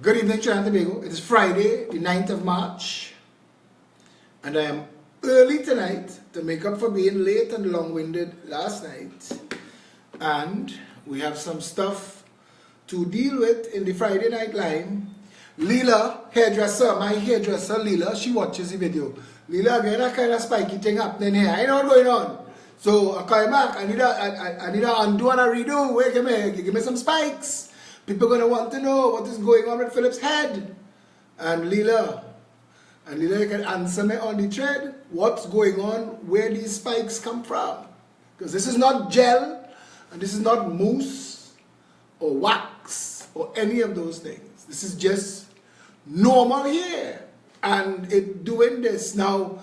Good evening, Trinidad and Tobago. It is Friday, the 9th of March, and I am early tonight to make up for being late and long-winded last night. And we have some stuff to deal with in the Friday night line. Leela, hairdresser, my hairdresser, Leela, she watches the video. Leela, again, that kind of spiky thing happening here. I know what's going on. So I come back, I need a undo and a redo. Wait, give me some spikes. People are going to want to know what is going on with Philip's head. And Leela, you can answer me on the thread. What's going on, where these spikes come from. Because this is not gel, and this is not mousse, or wax, or any of those things. This is just normal hair. And it doing this. Now,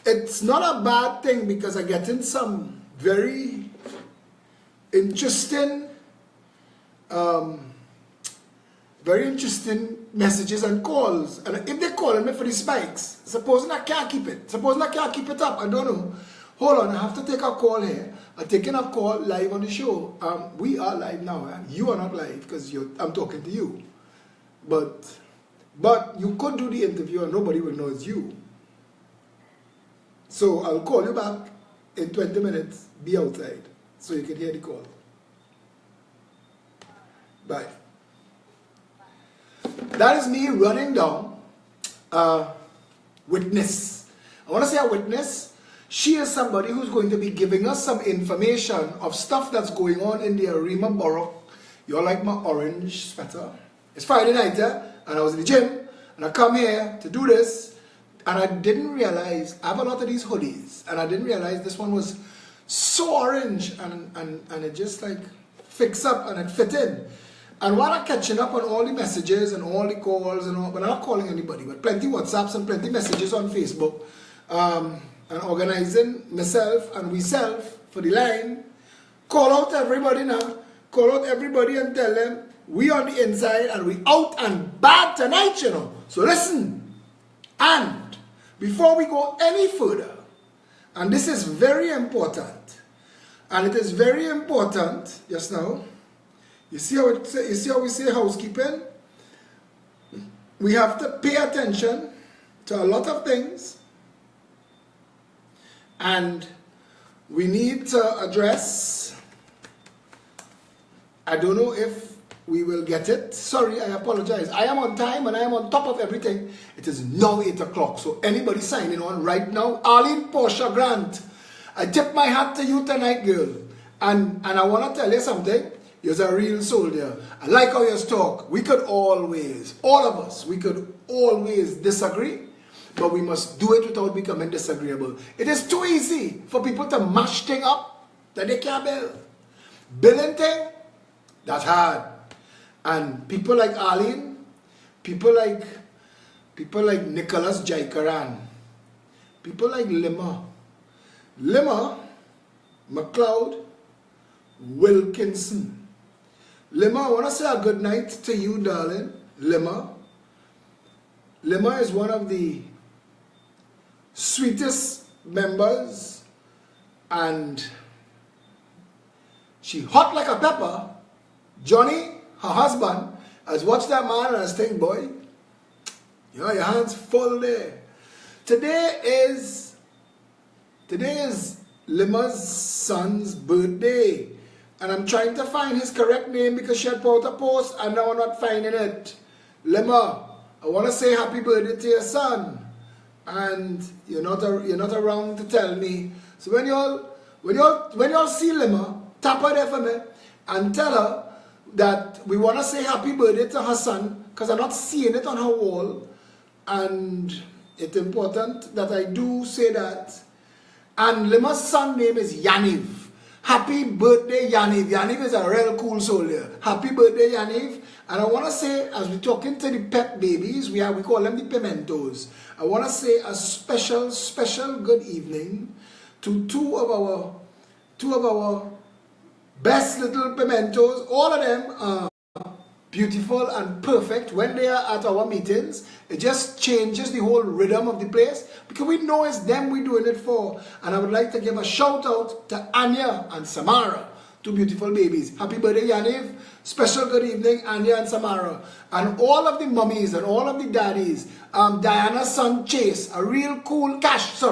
it's not a bad thing because I'm getting some very interesting messages and calls. And if they're calling me for the spikes, supposing I can't keep it. Supposing I can't keep it up, I don't know. Hold on, I have to take a call here. I'm taking a call live on the show. We are live now. You are not live because I'm talking to you. But you could do the interview and nobody will know it's you. So I'll call you back in 20 minutes. Be outside so you can hear the call. Bye. That is me running down a witness. I want to say a witness. She is somebody who's going to be giving us some information of stuff that's going on in the Arima Borough. You're like my orange sweater. It's Friday night, and I was in the gym, and I come here to do this, and I didn't realize, I have a lot of these hoodies, and I didn't realize this one was so orange, and it just like fixed up and it fit in. And while I'm catching up on all the messages and all the calls and all, but I'm not calling anybody, but plenty WhatsApps and plenty messages on Facebook, and organizing myself and we self for the line, call out everybody now, call out everybody and tell them we on the inside and we out and bad tonight, you know. So listen, and before we go any further, and this is very important, and it is very important just now. You see how we say housekeeping? We have to pay attention to a lot of things, and we need to address, I don't know if we will get it. Sorry, I apologize. I am on time and I am on top of everything. It is now 8 o'clock, so anybody signing on right now, Arlene Portia Grant, I tip my hat to you tonight, girl. And I want to tell you something. You're a real soldier. I like how you talk. We could always, all of us, we could always disagree, but we must do it without becoming disagreeable. It is too easy for people to mash things up that they can't build. Building things, that's hard. And people like Arlene, people like Nicholas Jaikaran, people like Lima, McLeod, Wilkinson. Lima, I want to say a good night to you, darling. Lima is one of the sweetest members, and she hot like a pepper. Johnny, her husband, has watched that man and has think, boy, you know, your hands full there. Today is Lima's son's birthday. And I'm trying to find his correct name because she had put out a post and now I'm not finding it. Lima, I want to say happy birthday to your son. And you're not around to tell me. So when y'all see Lima, tap her there for me and tell her that we want to say happy birthday to her son because I'm not seeing it on her wall. And it's important that I do say that. And Lima's son's name is Yaniv. Happy birthday, Yaniv. Yaniv is a real cool soldier. Happy birthday, Yaniv. And I want to say, as we're talking to the Pep babies, we call them the Pimentos. I want to say a special good evening to two of our best little Pimentos. All of them are beautiful and perfect when they are at our meetings. It just changes the whole rhythm of the place because we know it's them we're doing it for. And I would like to give a shout out to Anya and Samara. two beautiful babies. Happy birthday, Yaniv. Special good evening, Andy and Samara. And all of the mummies and all of the daddies. Diana's son, Chase, a real cool, Cash, a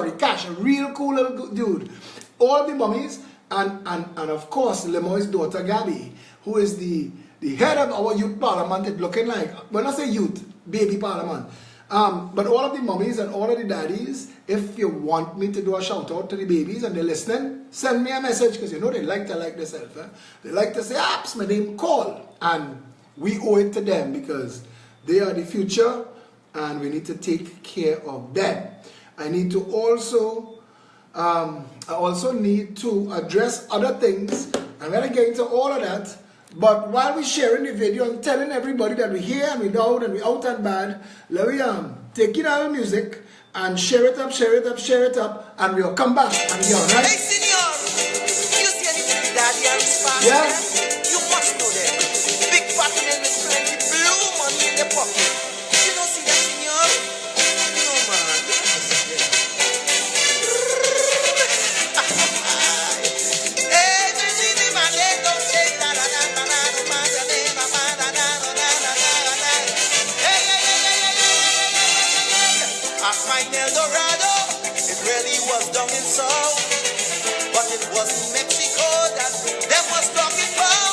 real cool little dude. All of the mummies. And of course, Lemoy's daughter, Gabby, who is the head of our youth parliament. It's looking like, when I say youth, baby parliament. But all of the mummies and all of the daddies, if you want me to do a shout out to the babies and they're listening, send me a message, because you know they like to like themselves. They like to say, "Apps, my name, call." And we owe it to them because they are the future and we need to take care of them. I need to also, I also need to address other things. I'm going to get into all of that. But while we're sharing the video and telling everybody that we're here and we're down and we're out and bad, let me take in our music and share it up, and we'll come back and be alright. Hey, senor, you see anything daddy and spark? Yeah. You must know that. Big fat men with plenty blue money in the pocket. You don't see that, senor? No, man. You don't see that. Hey, you see the man, they don't say that. I find El Dorado, it really was down in South, but it wasn't Mexico that them was talking about.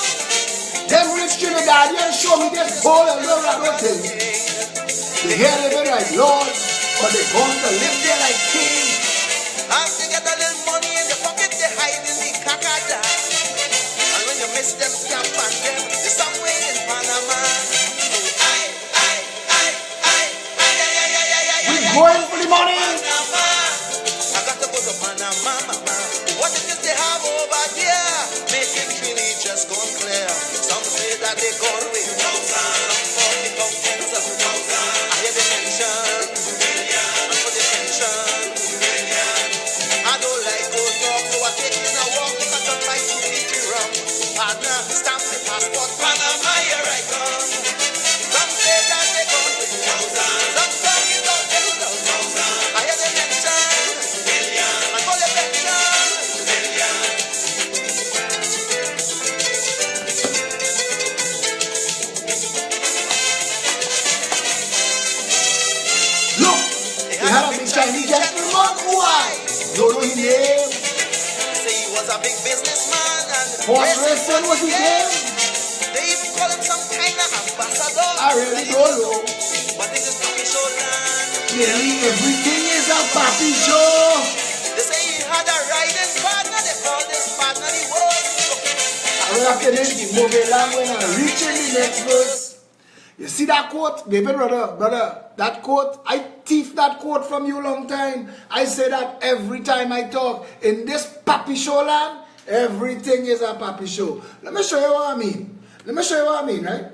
Them rich Trinidadians show me this whole El Dorado thing. They hear living like lords, but they want to live there like kings. As they get a little money in the pocket, they hide in the cacada. And when you miss them, scam on them, they're somewhere in Panama. Going for the money. I got to go to Panama, mama. What it is they have over there? Make it really just gone clear. Some say that they gone away. Some 40 mountains of I hear the mention. And for the pension. I don't like good talk, so I take in a walk. If I don't like to keep it wrong. Partner, stamp the passport. Panama, here I come. Some say that they gone away. Some talking about them. I hear the mention, and for the pension, Look, they had a big Chinese gentleman. Why? Don't know his name. say he was a big businessman, and Horse racing was his name. they even call him some kind of ambassador. I really don't know. But this is Papi Showland. Nearly everything is a papi show. They say he had a riding partner. They called this partner the world. I will have to then the movie land when I reach in the next verse. You see that quote? David, brother, that quote, I thief that quote from you long time. I say that every time I talk. In this papi show land, everything is a papi show. Let me show you what I mean. Right?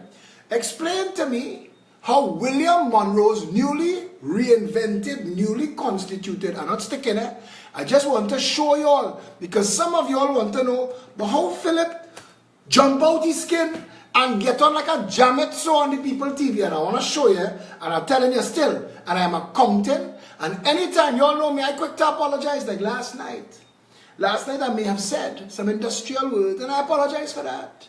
Explain to me how William Monroe's newly reinvented, newly constituted, I'm not sticking it. I just want to show you all, because some of you all want to know, but how Philip jump out his skin and get on like a jamet so on the people TV. And I want to show you, and I'm telling you still, and I'm accounting, and anytime you all know me, I quick to apologize, like last night. Last night I may have said some industrial words, and I apologize for that.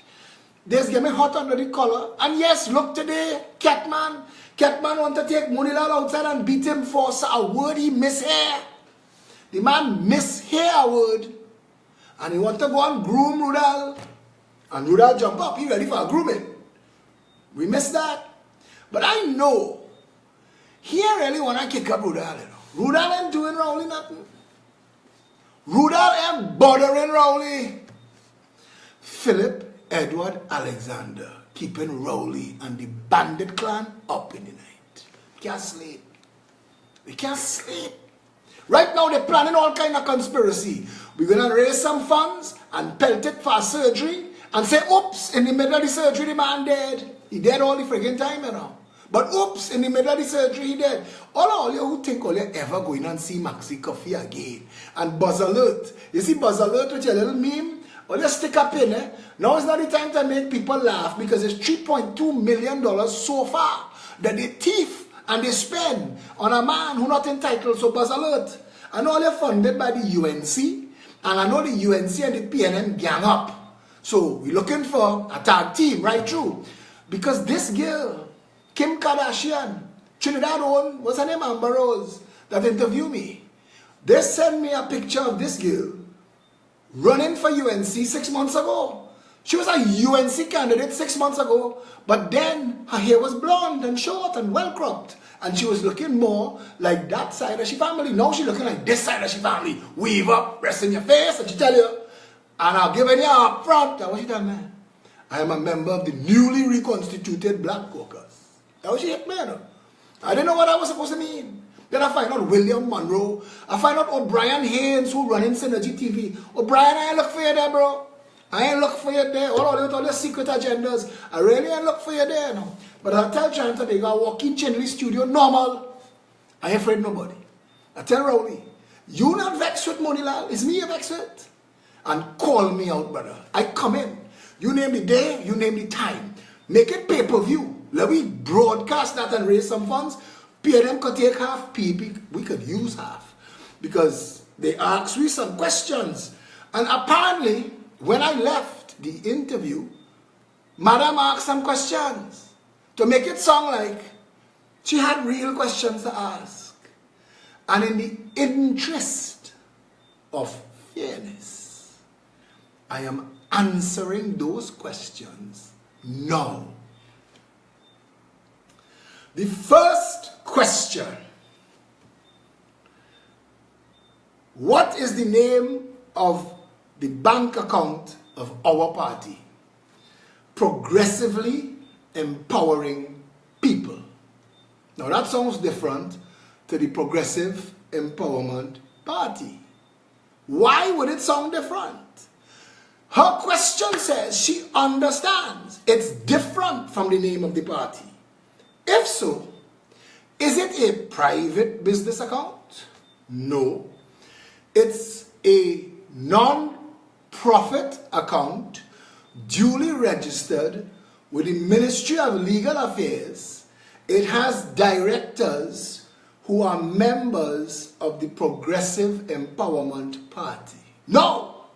This get me hot under the collar. And yes, look today, Catman want to take Munilal outside and beat him for a word he mishear. The man mishear a word. And he want to go and groom Rudal. And Rudal jump up, he ready for a grooming. We missed that. But I know, he really want to kick up Rudal. Rudal ain't doing Rowley nothing. Rudal ain't bothering Rowley. Philip Edward Alexander keeping Rowley and the bandit clan up in the night. We can't sleep. We can't sleep. Right now they're planning all kind of conspiracy. We're going to raise some funds and pelt it for surgery and say, oops, in the middle of the surgery the man dead. He dead all the friggin' time, you know. But oops, in the middle of the surgery he dead. All you who think all you ever going and see Maxi Coffee again. And Buzz Alert. You see Buzz Alert with your little meme? Well, let's stick up in, eh? Now is not the time to make people laugh, because it's $3.2 million so far that they thief and they spend on a man who not entitled. So Buzz Alert. And all you're funded by the UNC, and I know the UNC and the PNM gang up. So we're looking for a tag team right through. Because this girl, Kim Kardashian, Trinidad own, what's her name, Amber Rose, that interviewed me. They sent me a picture of this girl running for UNC 6 months ago. She was a UNC candidate 6 months ago, but then her hair was blonde and short and well cropped. And she was looking more like that side of she family. Now she's looking like this side of she family. Weave up, rest in your face, and she tell you, and I'll give it you up front. That's what she tell me. I am a member of the newly reconstituted Black Caucus. That's what she hit me. I didn't know what I was supposed to mean. Then I find out William Monroe. I find out O'Brien Haynes, who running Synergy TV. O'Brien, I ain't look for you there, bro. I ain't look for you there. All your secret agendas. I really ain't look for you there, no. But I tell Chanta, they got walk in Chinley studio, normal. I ain't afraid of nobody. I tell Rowley, you not vexed with Monilal. It's me you vexed with. And call me out, brother. I come in. You name the day, you name the time. Make it pay-per-view. Let me broadcast that and raise some funds. PNM could take half, PP, we could use half. Because they asked me some questions. And apparently, when I left the interview, Madam asked some questions to make it sound like she had real questions to ask. And in the interest of fairness, I am answering those questions now. The first question: what is the name of the bank account of our party? Progressively Empowering People. Now that sounds different to the Progressive Empowerment Party. Why would it sound different? Her question says she understands it's different from the name of the party. If so, is it a private business account? No. It's a non-profit account duly registered with the Ministry of Legal Affairs. It has directors who are members of the Progressive Empowerment Party. Now,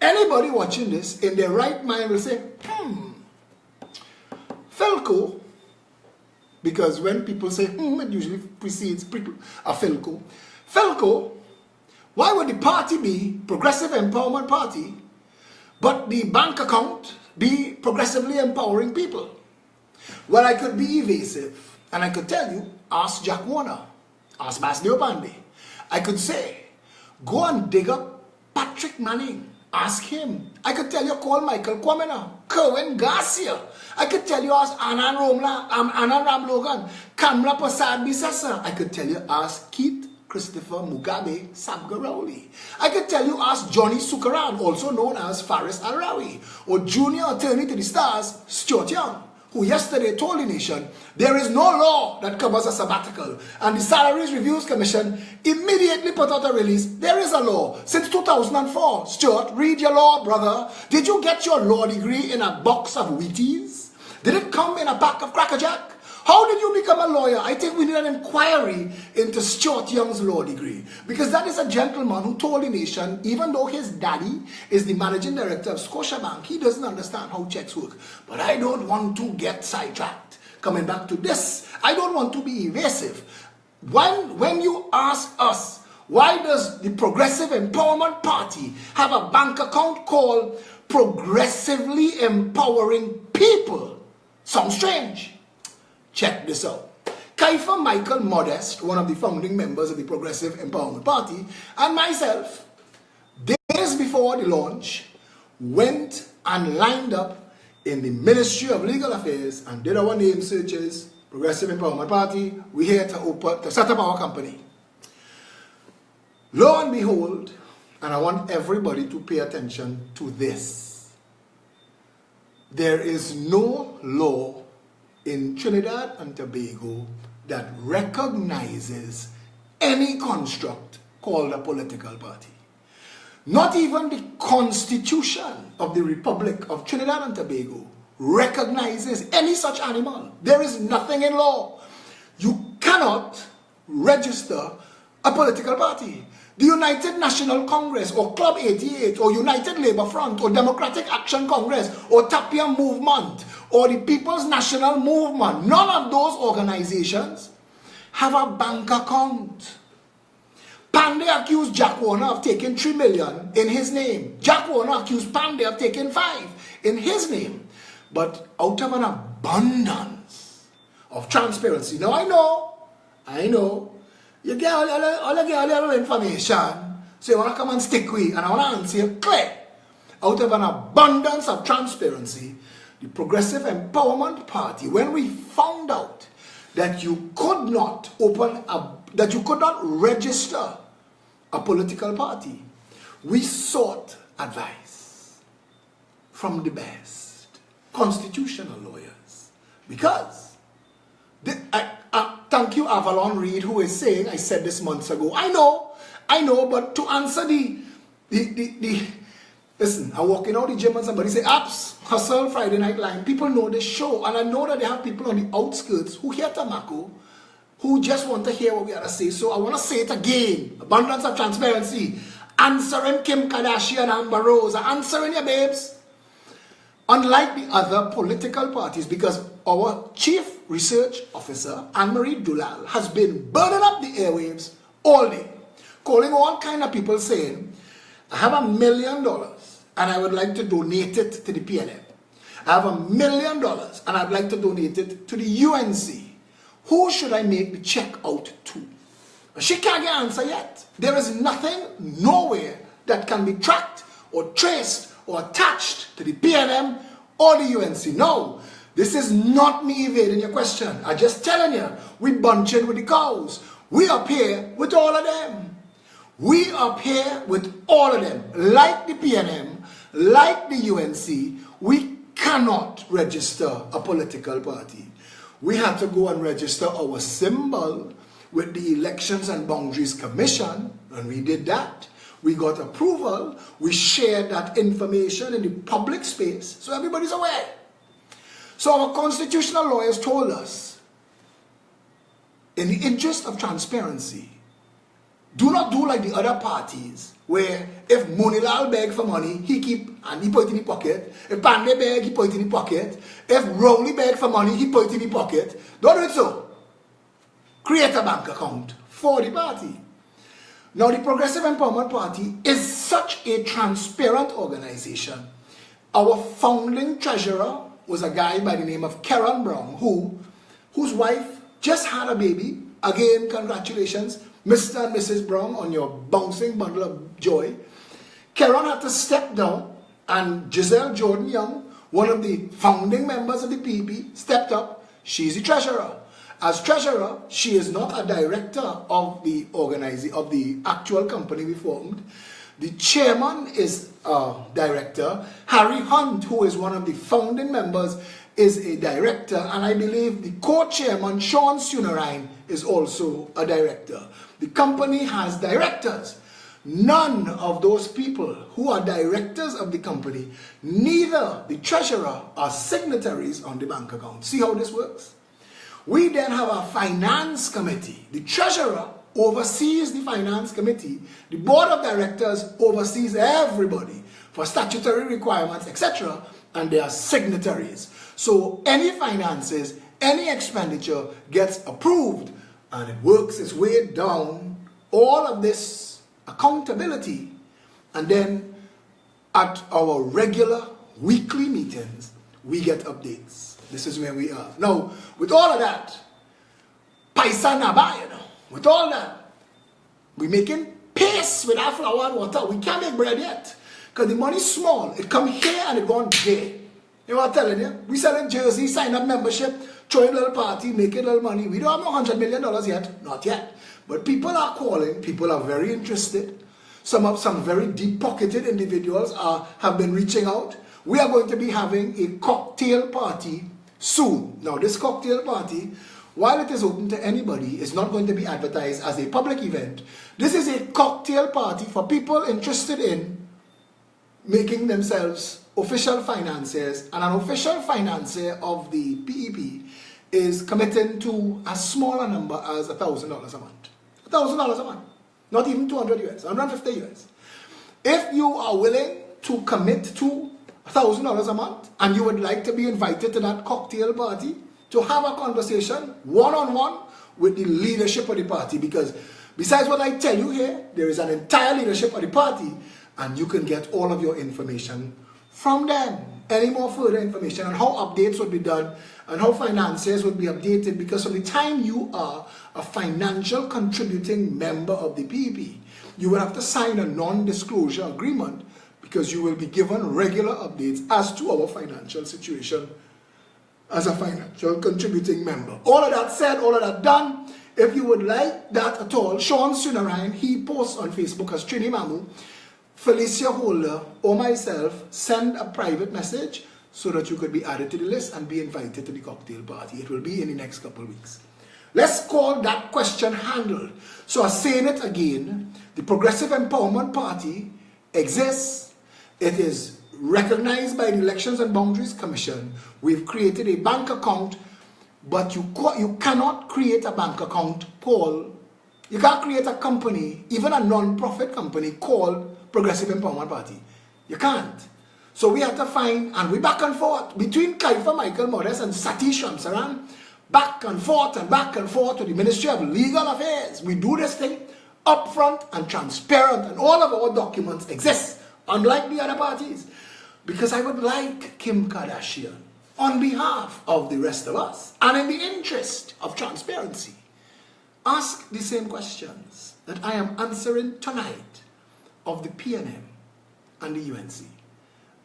anybody watching this in their right mind will say, Philco, because when people say it usually precedes a Philco. Philco, why would the party be Progressive Empowerment Party, but the bank account be Progressively Empowering People? Well, I could be evasive, and I could tell you, ask Jack Warner, ask Basdeo Pandey. I could say, go and dig up Patrick Manning, ask him. I could tell you, call Michael Kwamena, Kerwin Garcia. I could tell you, ask Anand Ramlogan, Kamla Prasad Bisasa. I could tell you, ask Keith Christopher Mugabe Sabgarowli. I could tell you, ask Johnny Sukaran, also known as Faris Alrawi, or Junior Attorney to the Stars, Stuart Young, who yesterday told the nation there is no law that covers a sabbatical, and the Salaries Reviews Commission immediately put out a release. There is a law since 2004. Stuart, read your law, brother. Did you get your law degree in a box of Wheaties? Did it come in a pack of Cracker Jack? How did you become a lawyer? I think we need an inquiry into Stuart Young's law degree, because that is a gentleman who told the nation, even though his daddy is the managing director of Scotiabank, he doesn't understand how checks work. But I don't want to get sidetracked. Coming back to this, I don't want to be evasive. When you ask us, why does the Progressive Empowerment Party have a bank account called Progressively Empowering People? Sounds strange. Check this out. Kaifa Michael Modest, one of the founding members of the Progressive Empowerment Party, and myself, days before the launch, went and lined up in the Ministry of Legal Affairs and did our name searches. Progressive Empowerment Party, we're here to set up our company. Lo and behold, and I want everybody to pay attention to this, there is no law in Trinidad and Tobago that recognizes any construct called a political party. Not even the Constitution of the Republic of Trinidad and Tobago recognizes any such animal. There is nothing in law. You cannot register a political party. The United National Congress or Club 88 or United Labour Front or Democratic Action Congress or Tapia Movement or the People's National Movement, none of those organizations have a bank account. Pandey accused Jack Warner of taking 3 million in his name. Jack Warner accused Pandey of taking 5 in his name. But out of an abundance of transparency. Now I know, you get all little information, so you want to come and stick with, and I want to answer you clear. Out of an abundance of transparency, the Progressive Empowerment Party, when we found out that you could not register a political party, we sought advice from the best constitutional lawyers. Because, thank you Avalon Reed, who is saying, I said this months ago, I know, but to answer listen, I'm walking out the gym and somebody say, Apps, Hustle, Friday Night Line. People know this show, and I know that they have people on the outskirts who hear Tamako, who just want to hear what we have to say. So I want to say it again. Abundance of transparency. Answering Kim Kardashian and Amber Rose. Answering your babes. Unlike the other political parties, because our Chief Research Officer, Anne-Marie Dulal, has been burning up the airwaves all day, calling all kind of people saying, I have $1 million and I would like to donate it to the PNM. I have $1 million and I'd like to donate it to the UNC. Who should I make the check out to? She can't get an answer yet. There is nothing, nowhere, that can be tracked or traced or attached to the PNM or the UNC. No, this is not me evading your question. I'm just telling you, we bunching with the cows. We up here with all of them. We up here with all of them. Like the PNM, like the UNC, we cannot register a political party. We had to go and register our symbol with the Elections and Boundaries Commission, and we did that. We got approval. We shared that information in the public space, so everybody's aware. So our constitutional lawyers told us, in the interest of transparency, do not do like the other parties, where if Monilal beg for money, he put it in his pocket. If Pandey beg, he put it in his pocket. If Rowley beg for money, he put it in his pocket. Don't do it so. Create a bank account for the party. Now, the Progressive Empowerment Party is such a transparent organization. Our founding treasurer was a guy by the name of Karen Brown, whose wife just had a baby. Again, congratulations, Mr. and Mrs. Brown, on your bouncing bundle of joy. Karen had to step down, and Giselle Jordan Young, one of the founding members of the PEP, stepped up. She's the treasurer. As treasurer, she is not a director of the of the actual company we formed. The chairman is a director. Harry Hunt, who is one of the founding members, is a director, and I believe the co-chairman, Sean Sunerine, is also a director. The company has directors. None of those people who are directors of the company, neither the treasurer, are signatories on the bank account. See how this works? We then have a finance committee. The treasurer oversees the finance committee. The board of directors oversees everybody for statutory requirements, etc. And they are signatories. So any finances, any expenditure gets approved, and it works its way down all of this accountability. And then at our regular weekly meetings, we get updates. This is where we are. Now, with all of that, paisa naba, with all that, we're making paste with our flour and water. We can't make bread yet. Because the money's small. It come here and it gone there. You know what I'm telling you? We selling jersey, sign up membership, throw a little party, make a little money. We don't have no $100 million yet. Not yet. But people are calling. People are very interested. Some very deep-pocketed individuals have been reaching out. We are going to be having a cocktail party soon. Now, this cocktail party, while it is open to anybody, is not going to be advertised as a public event. This is a cocktail party for people interested in making themselves official financiers, and an official financier of the PEP is committing to as small a number as $1,000 a month. $1,000 a month. Not even 200 US, 150 US. If you are willing to commit to $1,000 a month and you would like to be invited to that cocktail party to have a conversation one-on-one with the leadership of the party, because besides what I tell you here, there is an entire leadership of the party and you can get all of your information from them. Any more further information on how updates would be done and how finances would be updated, because from the time you are a financial contributing member of the PEP, you will have to sign a non-disclosure agreement because you will be given regular updates as to our financial situation as a financial contributing member. All of that said, all of that done. If you would like that at all, Sean Sunarayan, he posts on Facebook as Trini Mamu, Felicia Holder, or myself, send a private message so that you could be added to the list and be invited to the cocktail party. It will be in the next couple of weeks. Let's call that question handled. So I'm saying it again, the Progressive Empowerment Party exists. It is recognized by the Elections and Boundaries Commission. We've created a bank account, but you cannot create a bank account, Paul. You can't create a company, even a non-profit company called Progressive Empowerment Party. You can't. So we have to find, and we back and forth between Kaifa Michael Morris and Satish Ramsaran, back and forth to the Ministry of Legal Affairs. We do this thing upfront and transparent, and all of our documents exist, unlike the other parties. Because I would like Kim Kardashian, on behalf of the rest of us, and in the interest of transparency, ask the same questions that I am answering tonight of the PNM and the UNC.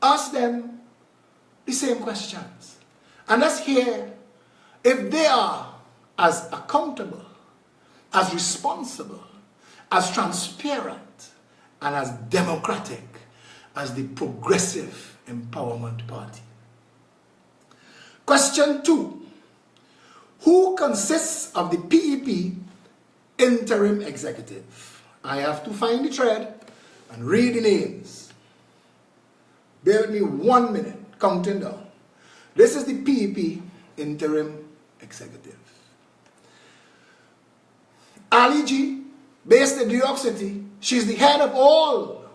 Ask them the same questions. And let's hear if they are as accountable, as responsible, as transparent, and as democratic as the Progressive Empowerment Party. Question 2. Who consists of the PEP interim executive? I have to find the thread and read the names. Bear with me 1 minute, counting down. This is the PEP interim executive. Ali G, based in New York City, she's the head of all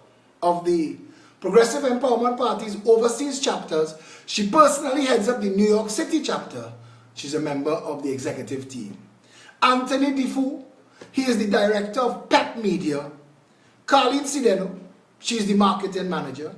of the Progressive Empowerment Party's overseas chapters. She personally heads up the New York City chapter. She's a member of the executive team. Anthony Difu, he is the director of PEP Media. Carlene Sideno, she's the marketing manager.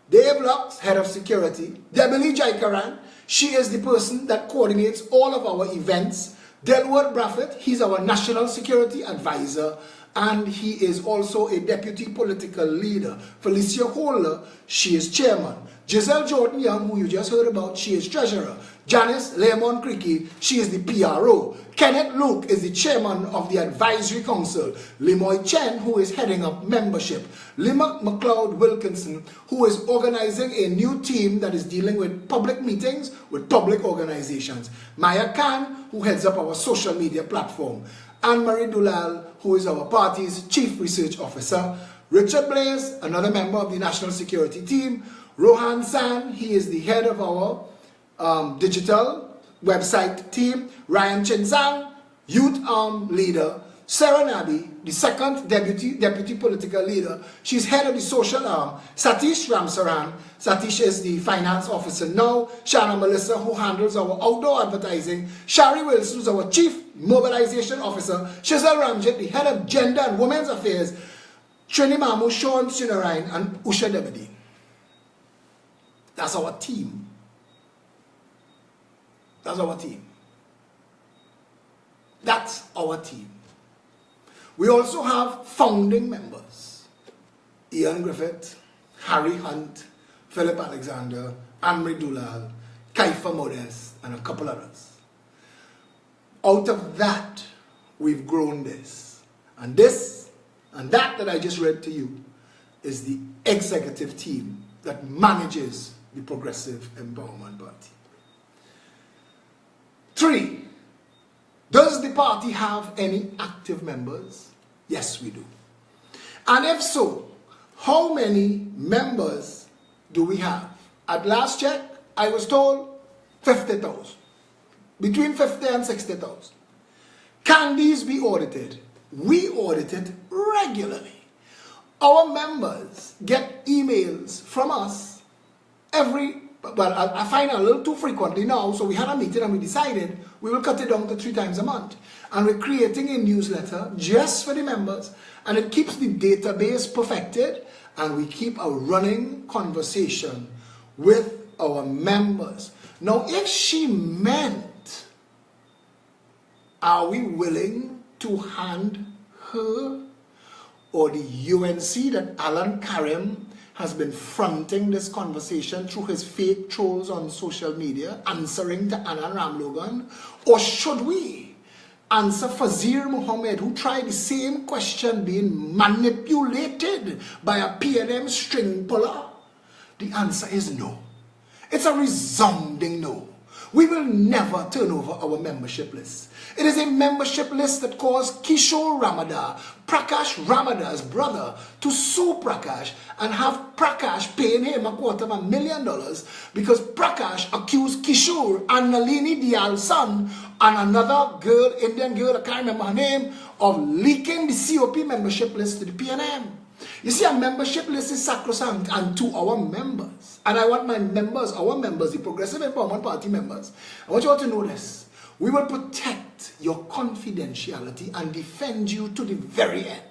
Dave Lux, head of security. Debeli Jaikaran, she is the person that coordinates all of our events. Delward Braffett, he's our national security advisor, and he is also a deputy political leader. Felicia Holder, she is chairman. Giselle Jordan Young, who you just heard about, she is treasurer. Janice Lemon Creaky, she is the PRO. Kenneth Luke is the chairman of the advisory council. Limoy Chen, who is heading up membership. Lima McLeod Wilkinson, who is organizing a new team that is dealing with public meetings with public organizations. Maya Khan, who heads up our social media platform. Anne-Marie Dulal, who is our party's chief research officer. Richard Blaze, another member of the national security team. Rohan San, he is the head of our digital website team. Ryan Chinzang, youth leader. Sarah Nabi, the second deputy political leader. She's head of the social arm. Satish Ramsaran, Satish is the finance officer now. Shana Melissa, who handles our outdoor advertising. Shari Wilson, who's our chief mobilization officer. Shazal Ramjet, the head of gender and women's affairs. Trini Mamu, Sean Sunarayan, and Usha Debedi. That's our team. That's our team. That's our team. We also have founding members. Ian Griffith, Harry Hunt, Philip Alexander, Amri Dulal, Kaifa Modest, and a couple others. Out of that, we've grown this. And this and that I just read to you is the executive team that manages the Progressive Empowerment Party. 3. Does the party have any active members? Yes, we do. And if so, how many members do we have? At last check, I was told 50,000. Between 50 and 60,000. Can these be audited? We audit it regularly. Our members get emails from us I find it a little too frequently now, so we had a meeting and we decided we will cut it down to 3 times a month. And we're creating a newsletter just for the members, and it keeps the database perfected, and we keep a running conversation with our members. Now, if she meant, are we willing to hand her or the UNC that Alan Karim has been fronting this conversation through his fake trolls on social media, answering to Anna Ramlogan? Or should we answer Fazir Muhammad, who tried the same question being manipulated by a PNM string puller? The answer is no. It's a resounding no. We will never turn over our membership list. It is a membership list that caused Kishore Ramadar, Prakash Ramadhar's brother, to sue Prakash and have Prakash paying him $250,000 because Prakash accused Kishore and Nalini Dial's son and another girl, Indian girl, I can't remember her name, of leaking the COP membership list to the PNM. You see, a membership list is sacrosanct and to our members. And I want my members, our members, the Progressive Empowerment Party members, I want you all to know this. We will protect your confidentiality and defend you to the very end.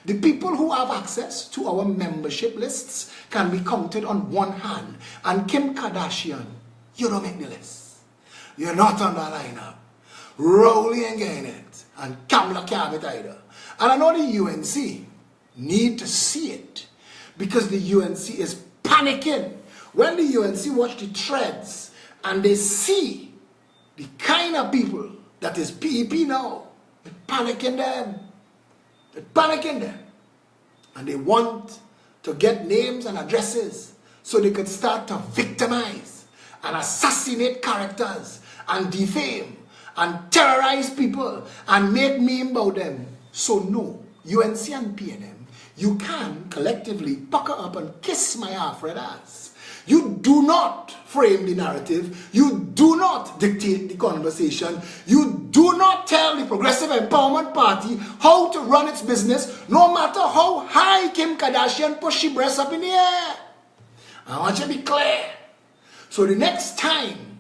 The people who have access to our membership lists can be counted on one hand. And Kim Kardashian, you don't make the list. You're not on that lineup. Rowley ain't getting it. And Kamala can't have it either. And I know the UNC need to see it because the UNC is panicking. When the UNC watch the threads and they see the kind of people that is PEP now, it's panicking them. It's panicking them. And they want to get names and addresses so they could start to victimize and assassinate characters and defame and terrorize people and make meme about them. So no, UNC and PNM, you can collectively pucker up and kiss my half-red ass. You do not frame the narrative. You do not dictate the conversation. You do not tell the Progressive Empowerment Party how to run its business, no matter how high Kim Kardashian push she breasts up in the air. I want you to be clear. So the next time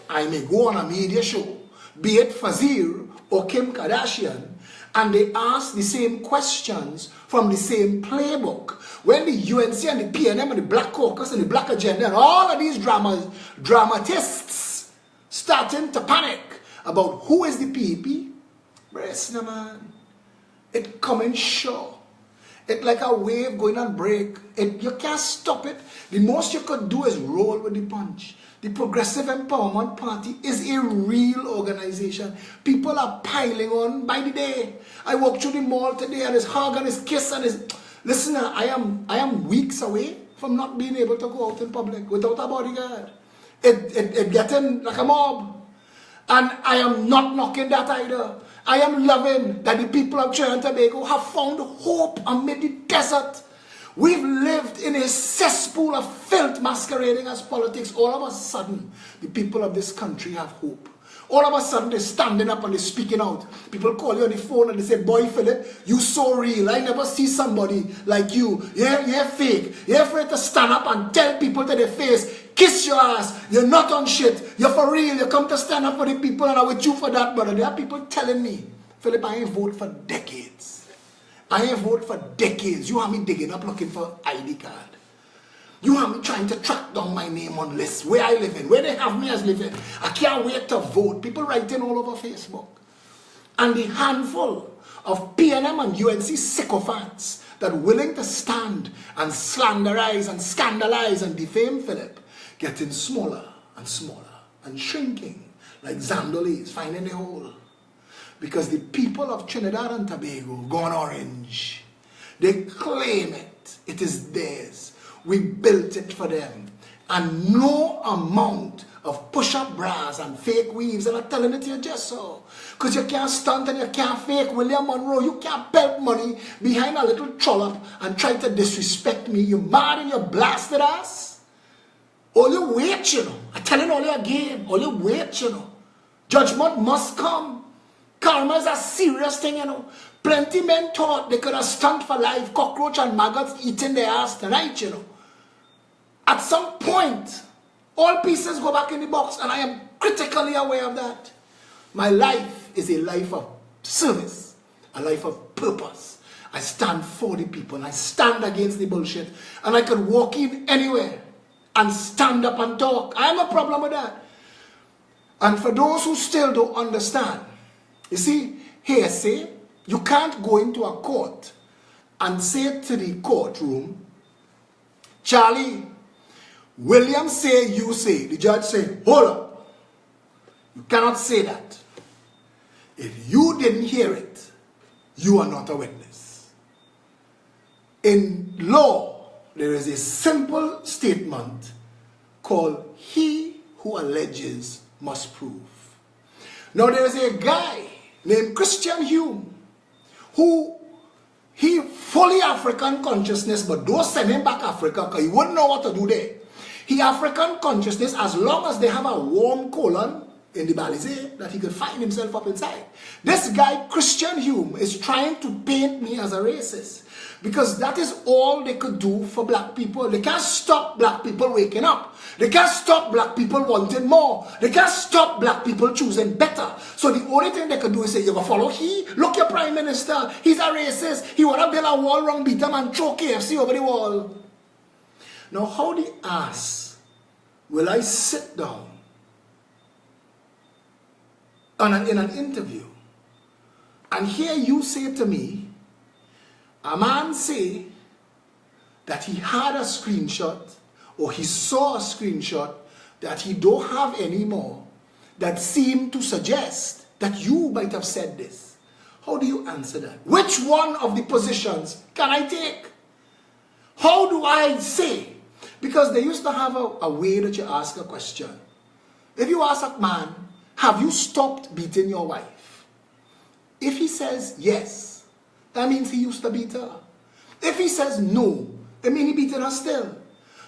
I may go on a media show, be it Fazir or Kim Kardashian, and they ask the same questions from the same playbook, when the UNC and the PNM and the Black Caucus and the Black Agenda and all of these dramatists starting to panic about who is the PEP, brace no man. It coming sure. It like a wave going on break. You can't stop it. The most you could do is roll with the punch. The Progressive Empowerment Party is a real organization. People are piling on by the day. I walked through the mall today and his hug and his kiss and his... Listen, I am weeks away from not being able to go out in public without a bodyguard. It getting like a mob. And I am not knocking that either. I am loving that the people of Trinidad and Tobago have found hope amid the desert. We've lived in a cesspool of filth masquerading as politics. All of a sudden, the people of this country have hope. All of a sudden, they're standing up and they're speaking out. People call you on the phone and they say, boy, Philip, you so real. I never see somebody like you. You're fake. You're afraid to stand up and tell people to their face, kiss your ass. You're not on shit. You're for real. You come to stand up for the people and I'm with you for that, brother. There are people telling me, Philip, I ain't vote for decades. I ain't vote for decades. You have me digging up looking for ID card. You have me trying to track down my name on lists, where I live in, where they have me as living. I can't wait to vote. People writing all over Facebook. And the handful of PNM and UNC sycophants that are willing to stand and slanderize and scandalize and defame Philip, getting smaller and smaller and shrinking like Zandolis finding a hole. Because the people of Trinidad and Tobago gone orange. They claim it. It is theirs. We built it for them. And no amount of push-up bras and fake weaves, and I'm telling it to you just so. Because you can't stunt and you can't fake William Monroe. You can't belt money behind a little trollop and try to disrespect me. You mad and you blasted ass. All you wait, you know. I'm telling all you again. All you wait, you know. Judgment must come. Karma is a serious thing, you know. Plenty men thought they could have stunned for life, cockroach and maggots eating their ass tonight, you know. At some point, all pieces go back in the box, and I am critically aware of that. My life is a life of service, a life of purpose. I stand for the people, and I stand against the bullshit, and I can walk in anywhere and stand up and talk. I have a problem with that. And for those who still don't understand, you see, hearsay, you can't go into a court and say to the courtroom, Charlie, William say, you say. The judge say, hold up. You cannot say that. If you didn't hear it, you are not a witness. In law, there is a simple statement called, he who alleges must prove. Now there is a guy named Christian Hume who he fully African consciousness, but don't send him back Africa because he wouldn't know what to do there. He African consciousness as long as they have a warm colon in the Balizé that he could find himself up inside. This guy, Christian Hume, is trying to paint me as a racist because that is all they could do for black people. They can't stop black people waking up. They can't stop black people wanting more. They can't stop black people choosing better. So the only thing they could do is say, you gonna follow he? Look, your prime minister, he's a racist. He wanna build a wall around beat him and throw KFC over the wall. Now, how the ass will I sit down in an interview and hear you say to me, a man say that he had a screenshot or he saw a screenshot that he don't have anymore that seemed to suggest that you might have said this? How do you answer that? Which one of the positions can I take? How do I say? Because they used to have a way that you ask a question. If you ask a man, have you stopped beating your wife? If he says yes, that means he used to beat her. If he says no, it means he beating her still.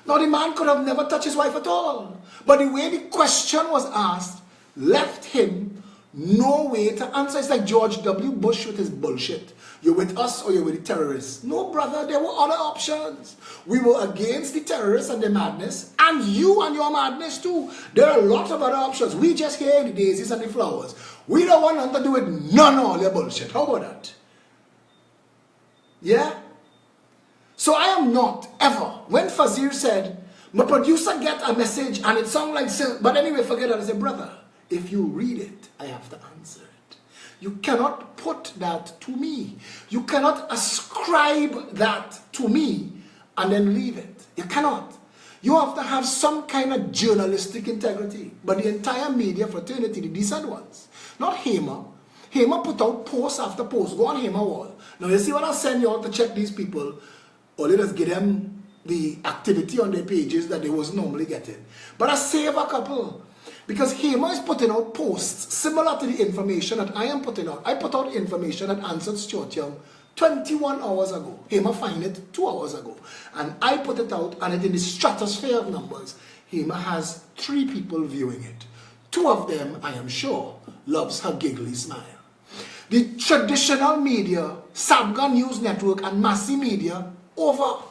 Now the man could have never touched his wife at all. But the way the question was asked left him no way to answer. It's like George W. Bush with his bullshit. You're with us or you're with the terrorists. No, brother, there were other options. We were against the terrorists and their madness, and you and your madness too. There are lots of other options. We just hear the daisies and the flowers. We don't want nothing to do with none of all your bullshit. How about that? Yeah? So I am not ever, when Fazir said, my producer get a message and it sounds like silk, but anyway, forget it. I said, brother, if you read it, I have to answer it. You cannot put that to me. You cannot ascribe that to me and then leave it. You cannot. You have to have some kind of journalistic integrity. But the entire media fraternity, the decent ones, not Hema. Hema put out post after post. Go on Hema wall. Now you see what I send you out to check these people, or let us get them the activity on their pages that they wasn't normally getting. But I save a couple. Because Hema is putting out posts similar to the information that I am putting out. I put out information that answered Stuart Young 21 hours ago. Hema find it 2 hours ago. And I put it out, and it's in the stratosphere of numbers. Hema has 3 people viewing it. 2 of them, I am sure, loves her giggly smile. The traditional media, Sabga News Network and Massy Media, over.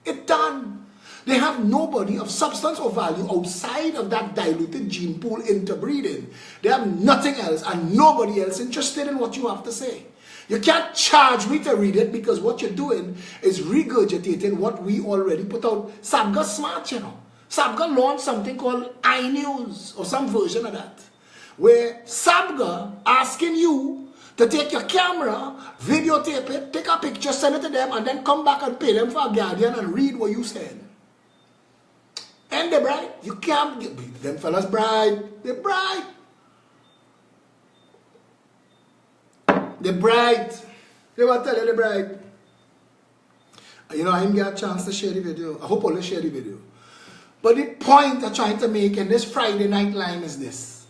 It done. They have nobody of substance or value outside of that diluted gene pool interbreeding. They have nothing else and nobody else interested in what you have to say. You can't charge me to read it because what you're doing is regurgitating what we already put out. Sabga smart, you know. Sabga launched something called iNews or some version of that, where Sabga asking you to take your camera, videotape it, take a picture, send it to them, and then come back and pay them for a guardian and read what you said. And they're bright. You can't get them fellas bright. They're bright. They're bright. They will tell you they're bright. You know, I didn't get a chance to share the video. I hope I'll share the video. But the point I'm trying to make in this Friday night line is this.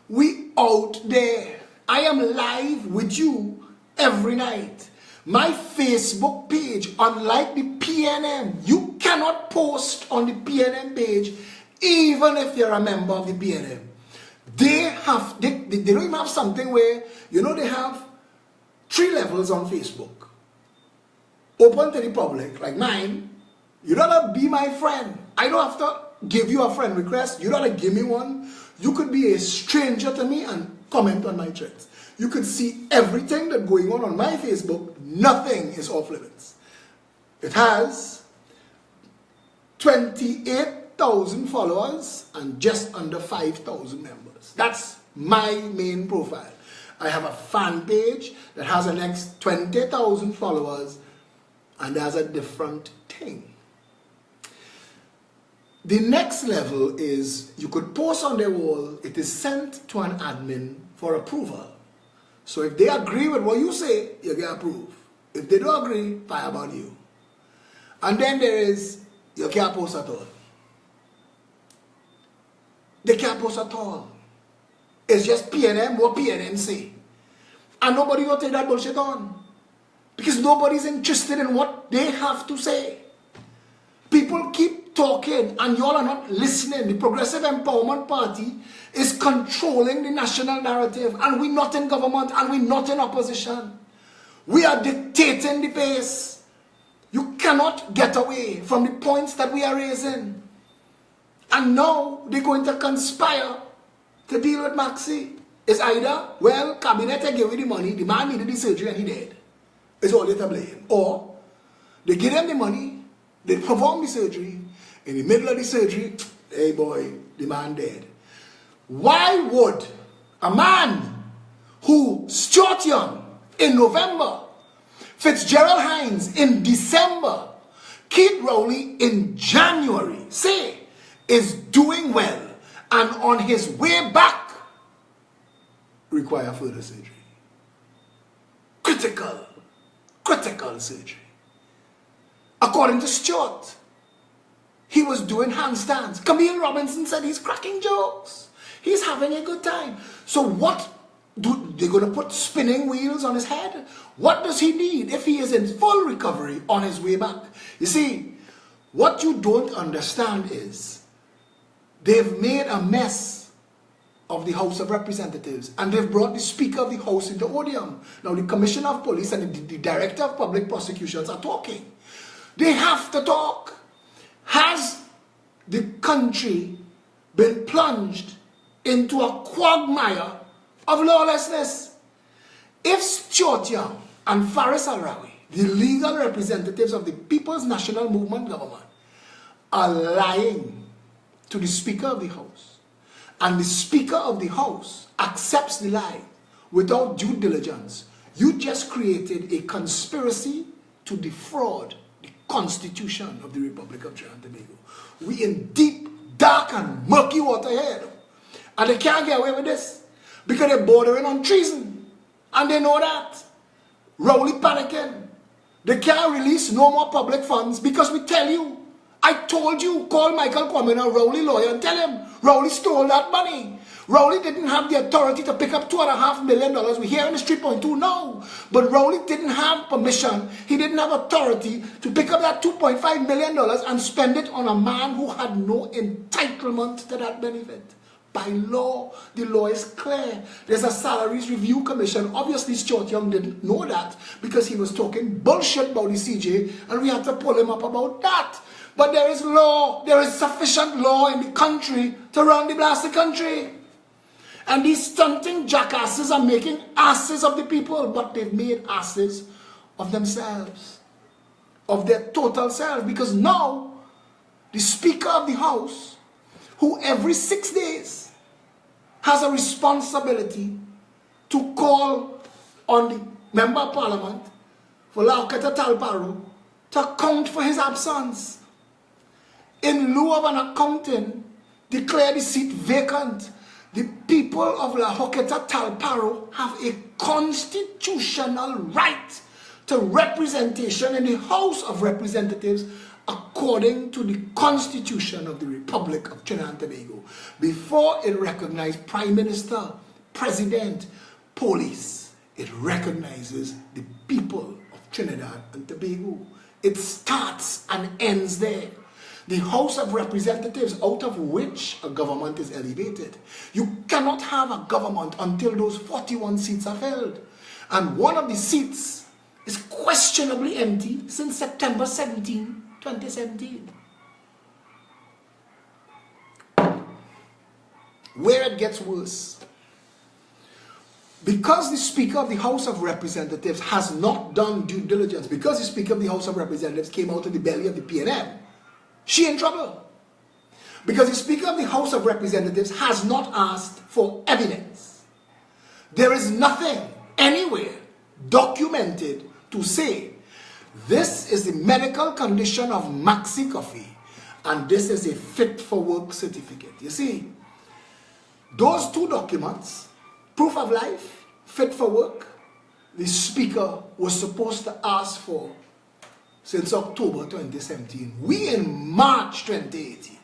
We out there. I am live with you every night. My Facebook page, unlike the PNM, you cannot post on the PNM page even if you're a member of the PNM. they don't even have something where, you know, they have 3 levels on Facebook. Open to the public, like mine. You don't have to be my friend. I don't have to give you a friend request. You don't have to give me one. You could be a stranger to me and comment on my threads. You could see everything that's going on my Facebook. Nothing is off limits. It has 28,000 followers and just under 5,000 members. That's my main profile. I have a fan page that has the next 20,000 followers and has a different thing. The next level is you could post on their wall, it is sent to an admin for approval. So if they agree with what you say, you get approved. If they don't agree, fire about you. And then there is, you can't post at all. They can't post at all. It's just PNM, what PNM say. And nobody will take that bullshit on. Because nobody's interested in what they have to say. People keep talking and y'all are not listening. The Progressive Empowerment Party is controlling the national narrative, and we're not in government and we're not in opposition. We are dictating the pace. You cannot get away from the points that we are raising. And now they're going to conspire to deal with Maxi. It's either, well, cabinet gave you the money, the man needed the surgery and he died. It's all they to blame. Or they give them the money, they perform the surgery, in the middle of the surgery, hey boy, the man dead. Why would a man who Stuart Young in November, Fitzgerald Hines in December, Keith Rowley in January say is doing well and on his way back require further surgery? Critical surgery. According to Stuart, he was doing handstands. Camille Robinson said he's cracking jokes. He's having a good time. So what? They're going to put spinning wheels on his head? What does he need if he is in full recovery on his way back? You see, what you don't understand is they've made a mess of the House of Representatives and they've brought the Speaker of the House into odium. Now the Commissioner of Police and the Director of Public Prosecutions are talking. They have to talk. Has the country been plunged into a quagmire of lawlessness? If Stuart Young and Faris Alrawi, the legal representatives of the People's National Movement government, are lying to the Speaker of the House, and the Speaker of the House accepts the lie without due diligence, you just created a conspiracy to defraud the Constitution of the Republic of Trinidad and Tobago. We in deep, dark and murky water here. And they can't get away with this because they're bordering on treason. And they know that. Rowley panicking. They can't release no more public funds because we tell you. I told you, call Michael Kwame, a Rowley lawyer, and tell him Rowley stole that money. Rowley didn't have the authority to pick up $2.5 million. We hear in the street point too now. But Rowley didn't have permission. He didn't have authority to pick up that $2.5 million and spend it on a man who had no entitlement to that benefit. By law, the law is clear. There's a salaries review commission. Obviously, Stuart Young didn't know that because he was talking bullshit about the CJ and we had to pull him up about that. But there is law. There is sufficient law in the country to run the blasted country. And these stunting jackasses are making asses of the people, but they've made asses of themselves, of their total selves. Because now, the Speaker of the House, who every 6 days has a responsibility to call on the Member of Parliament for Lauketa Talparu to account for his absence. In lieu of an accounting, declare the seat vacant. The people of La Hoqueta Talparo have a constitutional right to representation in the House of Representatives according to the Constitution of the Republic of Trinidad and Tobago. Before it recognized Prime Minister, President, Police, it recognizes the people of Trinidad and Tobago. It starts and ends there. the House of Representatives, out of which a government is elevated. You cannot have a government until those 41 seats are filled. And one of the seats is questionably empty since September 17, 2017. Where it gets worse, because the Speaker of the House of Representatives has not done due diligence, because the Speaker of the House of Representatives came out of the belly of the PNM, she in trouble. Because the Speaker of the House of Representatives has not asked for evidence. There is nothing anywhere documented to say, this is the medical condition of Maxi Coffee, and this is a fit for work certificate. You see, those two documents, proof of life, fit for work, the Speaker was supposed to ask for since October 2017. We in March 2018.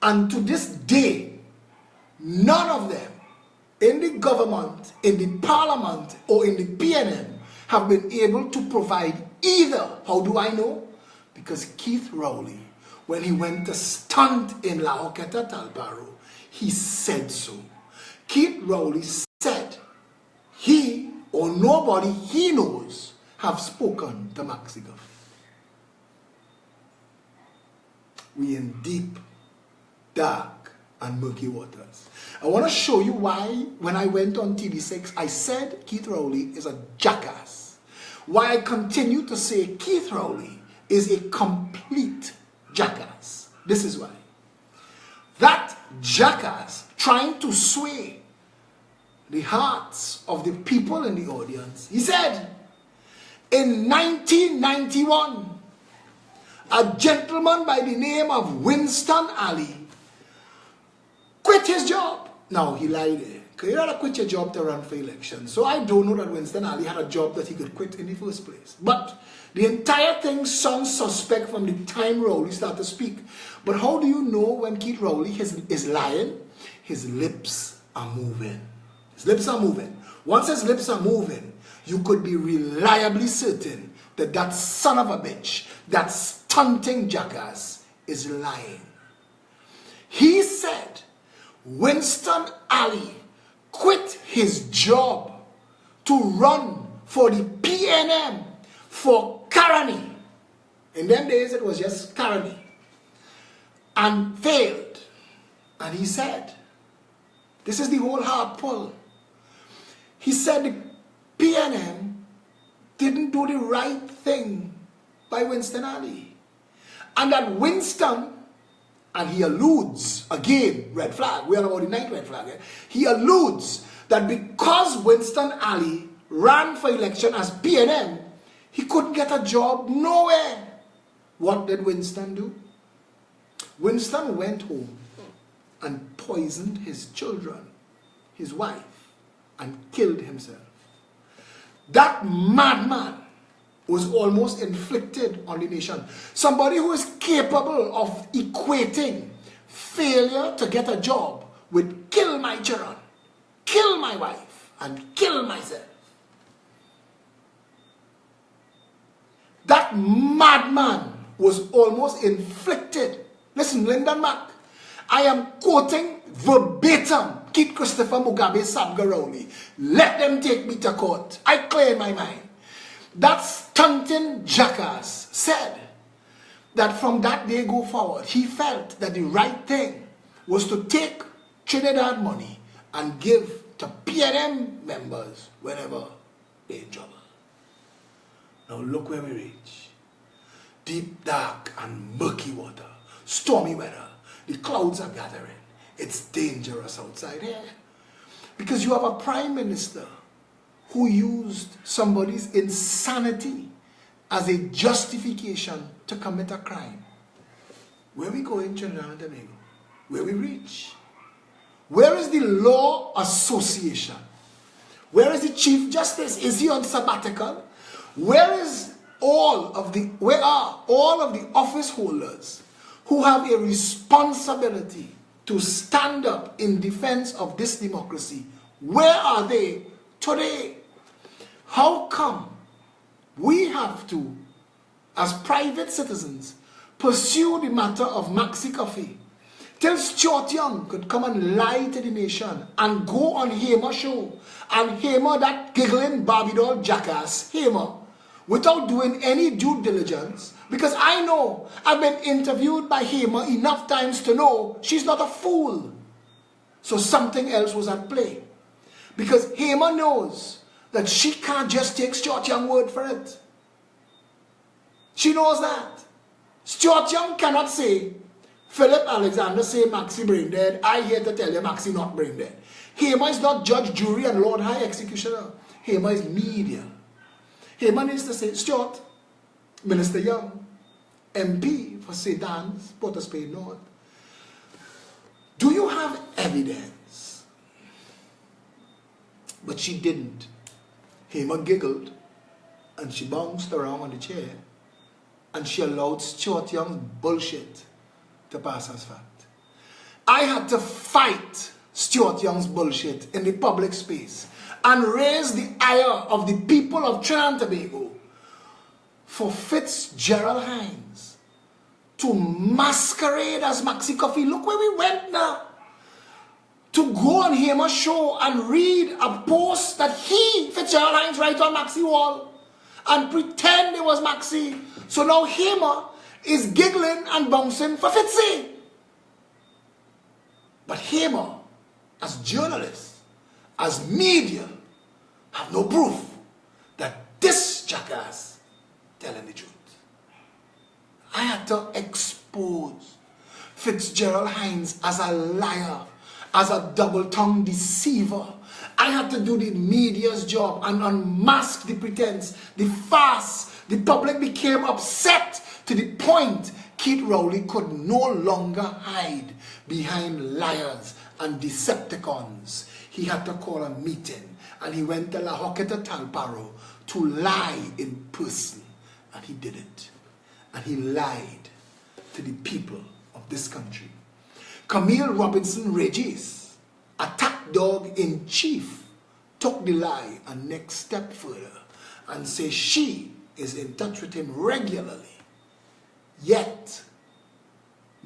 And to this day, none of them in the government, in the parliament, or in the PNM have been able to provide either. How do I know? Because Keith Rowley, when he went to stunt in La Hoqueta Talbaro, he said so. Keith Rowley said he or nobody he knows have spoken to Maxi Coffee. We in deep, dark, and murky waters. I want to show you why, when I went on TV6, I said Keith Rowley is a jackass. Why I continue to say Keith Rowley is a complete jackass. This is why. That jackass trying to sway the hearts of the people in the audience, he said, in 1991, a gentleman by the name of Winston Ali quit his job. Now, he lied there. Because you gotta quit your job to run for election. So I don't know that Winston Ali had a job that he could quit in the first place. But the entire thing sounds suspect from the time Rowley started to speak. But how do you know when Keith Rowley is lying? His lips are moving. His lips are moving. Once his lips are moving, you could be reliably certain that that son of a bitch, that stunting jackass, is lying. He said Winston Ali quit his job to run for the PNM for Caroni. In them days it was just Caroni. And failed. And he said, this is the whole hard pull. He said the PNM didn't do the right thing by Winston Ali. And that Winston, and he alludes, again, red flag, we are about the ninth red flag, he alludes that because Winston Ali ran for election as PNM, he couldn't get a job nowhere. What did Winston do? Winston went home and poisoned his children, his wife, and killed himself. That madman was almost inflicted on the nation. Somebody who is capable of equating failure to get a job with kill my children, kill my wife, and kill myself. That madman was almost inflicted. Listen, Lyndon Mack, I am quoting verbatim Keith Christopher Mugabe Sabga Rowley. Let them take me to court. I clear in my mind. That stunting jackass said that from that day go forward, he felt that the right thing was to take Trinidad money and give to PNM members whenever they're in trouble. Now look where we reach. Deep, dark, and murky water. Stormy weather. The clouds are gathering. It's dangerous outside here. Because you have a prime minister who used somebody's insanity as a justification to commit a crime. Where we go in Trinidad and Tobago? Where we reach? Where is the law association? Where is the Chief Justice? Is he on sabbatical? Where are all of the office holders who have a responsibility to stand up in defense of this democracy? Where are they today? How come we have to, as private citizens, pursue the matter of Maxi Coffee till Stuart Young could come and lie to the nation and go on Hamer show and Hamer that giggling Barbie doll jackass, Hamer, without doing any due diligence, because I know I've been interviewed by Hamer enough times to know she's not a fool. So something else was at play. Because Hamer knows that she can't just take Stuart Young's word for it. She knows that. Stuart Young cannot say, Philip Alexander say Maxi brain dead. I here to tell you Maxi not brain dead. Hamer is not judge, jury, and Lord High Executioner. Hamer is media. Hamer needs to say, Stuart, Minister Young, MP for St. Anne's, Port of Spain North, do you have evidence? But she didn't. Hamer giggled and she bounced around on the chair and she allowed Stuart Young's bullshit to pass as fact. I had to fight Stuart Young's bullshit in the public space and raise the ire of the people of Trinidad and Tobago for Fitzgerald Hines to masquerade as Maxi Coffee. Look where we went now. To go on Hamer's show and read a post that Fitzgerald Hines, write on Maxi wall and pretend it was Maxi. So now Hamer is giggling and bouncing for Fitzy. But Hamer, as journalists, as media, have no proof that this jackass telling the truth. I had to expose Fitzgerald Hines as a liar, as a double-tongued deceiver. I had to do the media's job and unmask the pretense, the farce. The public became upset to the point Keith Rowley could no longer hide behind liars and Decepticons. He had to call a meeting and he went to La Hoqueta Talparo to lie in person. And he did it. And he lied to the people of this country. Camille Robinson Regis, attack dog in chief, took the lie a next step further and say she is in touch with him regularly. Yet,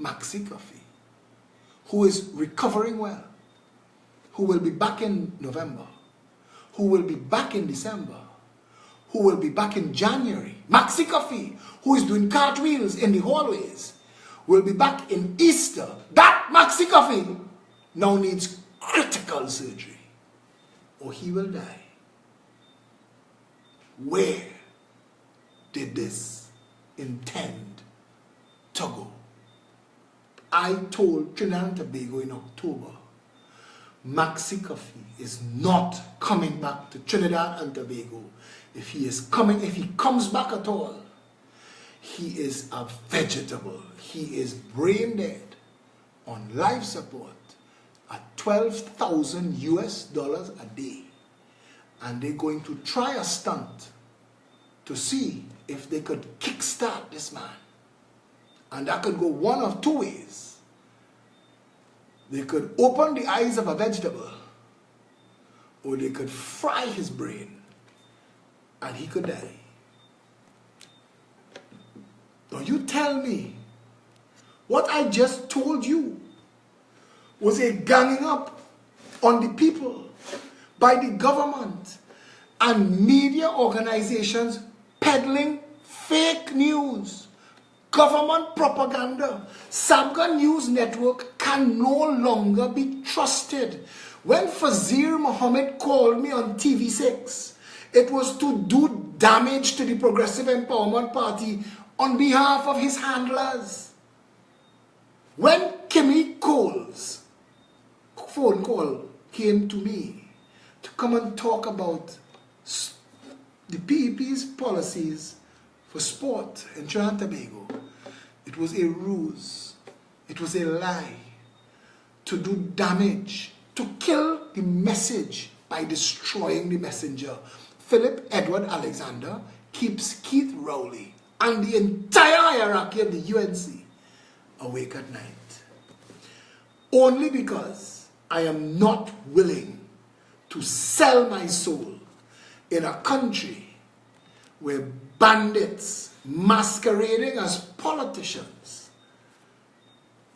Maxi Coffee, who is recovering well, who will be back in November, who will be back in December, who will be back in January, Maxi Coffee, who is doing cartwheels in the hallways, will be back in Easter. That Maxi Coffee now needs critical surgery, or he will die. Where did this intend to go? I told Trinidad and Tobago in October, Maxi Coffee is not coming back to Trinidad and Tobago. If he comes back at all, he is a vegetable. He is brain dead on life support at $12,000 US a day. And they're going to try a stunt to see if they could kickstart this man. And that could go one of two ways. They could open the eyes of a vegetable, or they could fry his brain and he could die. Now you tell me, what I just told you was a ganging up on the people by the government and media organizations peddling fake news, government propaganda. Sabga News Network can no longer be trusted. When Fazir Muhammad called me on TV6, it was to do damage to the Progressive Empowerment Party on behalf of his handlers. When Kimmy Cole's phone call came to me to come and talk about the PEP's policies for sport in Trinidad and Tobago, it was a ruse, it was a lie to do damage, to kill the message by destroying the messenger. Philip Edward Alexander keeps Keith Rowley and the entire hierarchy of the UNC awake at night. Only because I am not willing to sell my soul in a country where bandits masquerading as politicians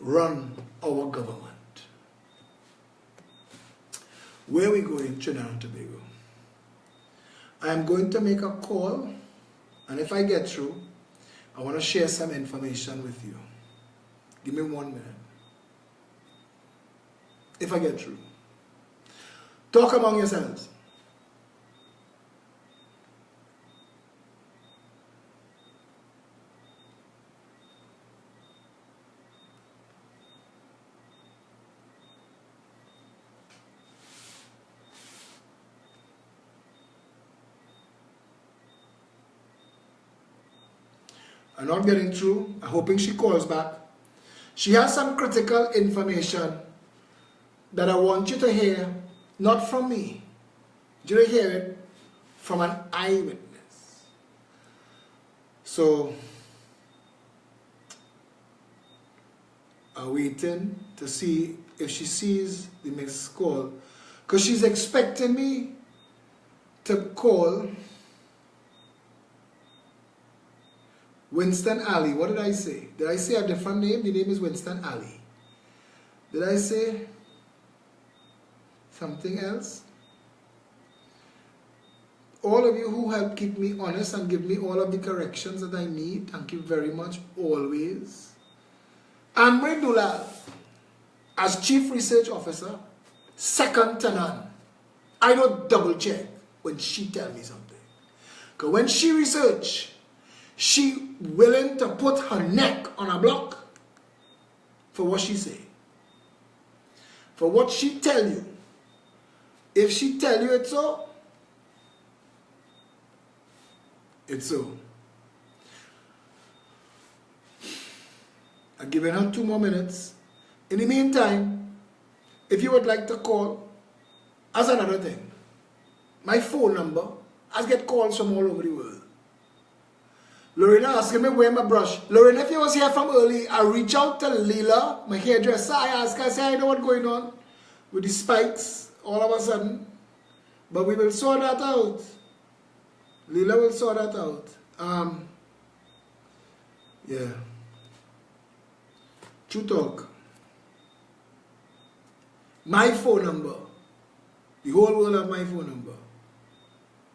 run our government. Where are we going, Trinidad and Tobago? I am going to make a call, and if I get through, I want to share some information with you. Give me 1 minute. If I get through. Talk among yourselves. I'm not getting through. I'm hoping she calls back. She has some critical information that I want you to hear, not from me. You hear it from an eyewitness. So, I'm waiting to see if she sees the missed call, because she's expecting me to call Winston Ali. What did I say? Did I say a different name? The name is Winston Ali. Did I say something else? All of you who help keep me honest and give me all of the corrections that I need, thank you very much, always. Amri Dulal, as Chief Research Officer, second to none. I don't double check when she tell me something. Because when she research, she willing to put her neck on a block for what she say. For what she tell you. If she tell you it's so, it's so. I'm giving her 2 more minutes. In the meantime, if you would like to call, as another thing, my phone number, I get calls from all over the world. Lorena asking me where my brush. Lorena, if you was here from early, I reach out to Leela, my hairdresser. I ask her, I say, I know what's going on with the spikes all of a sudden. But we will sort that out. Leela will sort that out. Yeah. True talk. My phone number. The whole world have my phone number.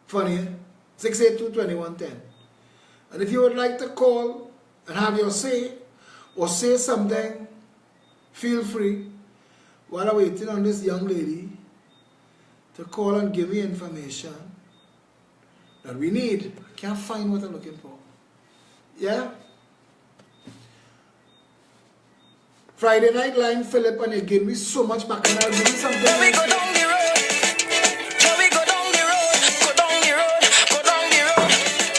Funny, eh? 682-2110. And if you would like to call and have your say or say something, feel free while I'm waiting on this young lady to call and give me information that we need. I can't find what I'm looking for. Yeah? Friday night line, Philip, and you gave me so much back and I'll give you something. We go down the road. Shall we go down the road? Go down the road. Go down the road.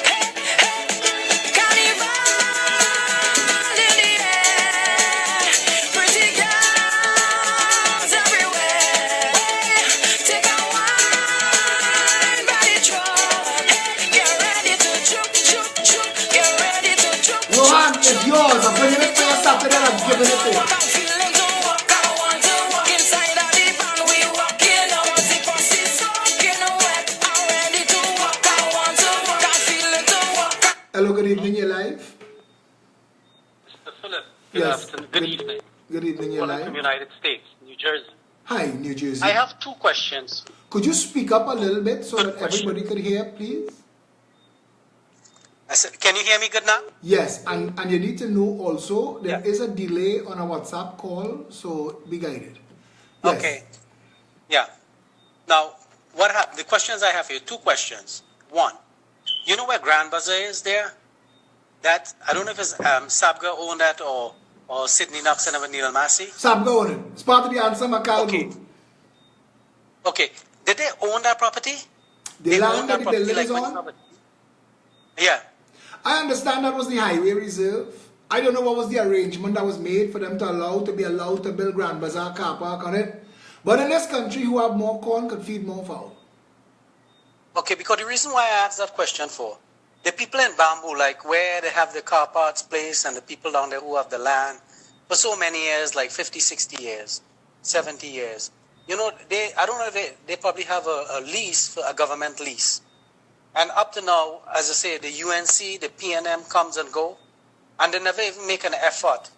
Hey, hey. Carnival in the air. Pretty girls everywhere. Take a wine by the truck. Hey, get ready to juke, juke, juke. Get ready to juke, juke. Rohan, it's yours. I'm bringing it to you Saturday and I'm giving it to you. Hello, good evening, you're live. Mr. Phillip, good Yes. afternoon, good evening. Good evening, you're Calling live. from United States, New Jersey. Hi, New Jersey. I have 2 questions. Could you speak up a little bit so that Good question. everybody could hear, please? I said, can you hear me good now? Yes, and you need to know also there Yeah. is a delay on a WhatsApp call, so be guided. Yes. Okay. Yeah. Now, what happened? The questions I have here, 2 questions. 1, you know where Grand Bazaar is there? That, I don't know if it's Sabga owned that or Sydney Knox and Neil Massey. Sabga own it. It's part of the answer Macau Okay. Group. Okay. Did they own that property? The They land own that the property, building is when on? somebody- Yeah. I understand that was the highway reserve. I don't know what was the arrangement that was made for them to be allowed to build Grand Bazaar car park on it. But in this country, who have more corn could feed more fowl. Okay, because the reason why I asked that question for, the people in Bamboo, like where they have the car parts place and the people down there who have the land for so many years, like 50, 60 years, 70 years, you know, I don't know if they probably have a lease, for a government lease. And up to now, as I say, the UNC, the PNM comes and go, and they never even make an effort.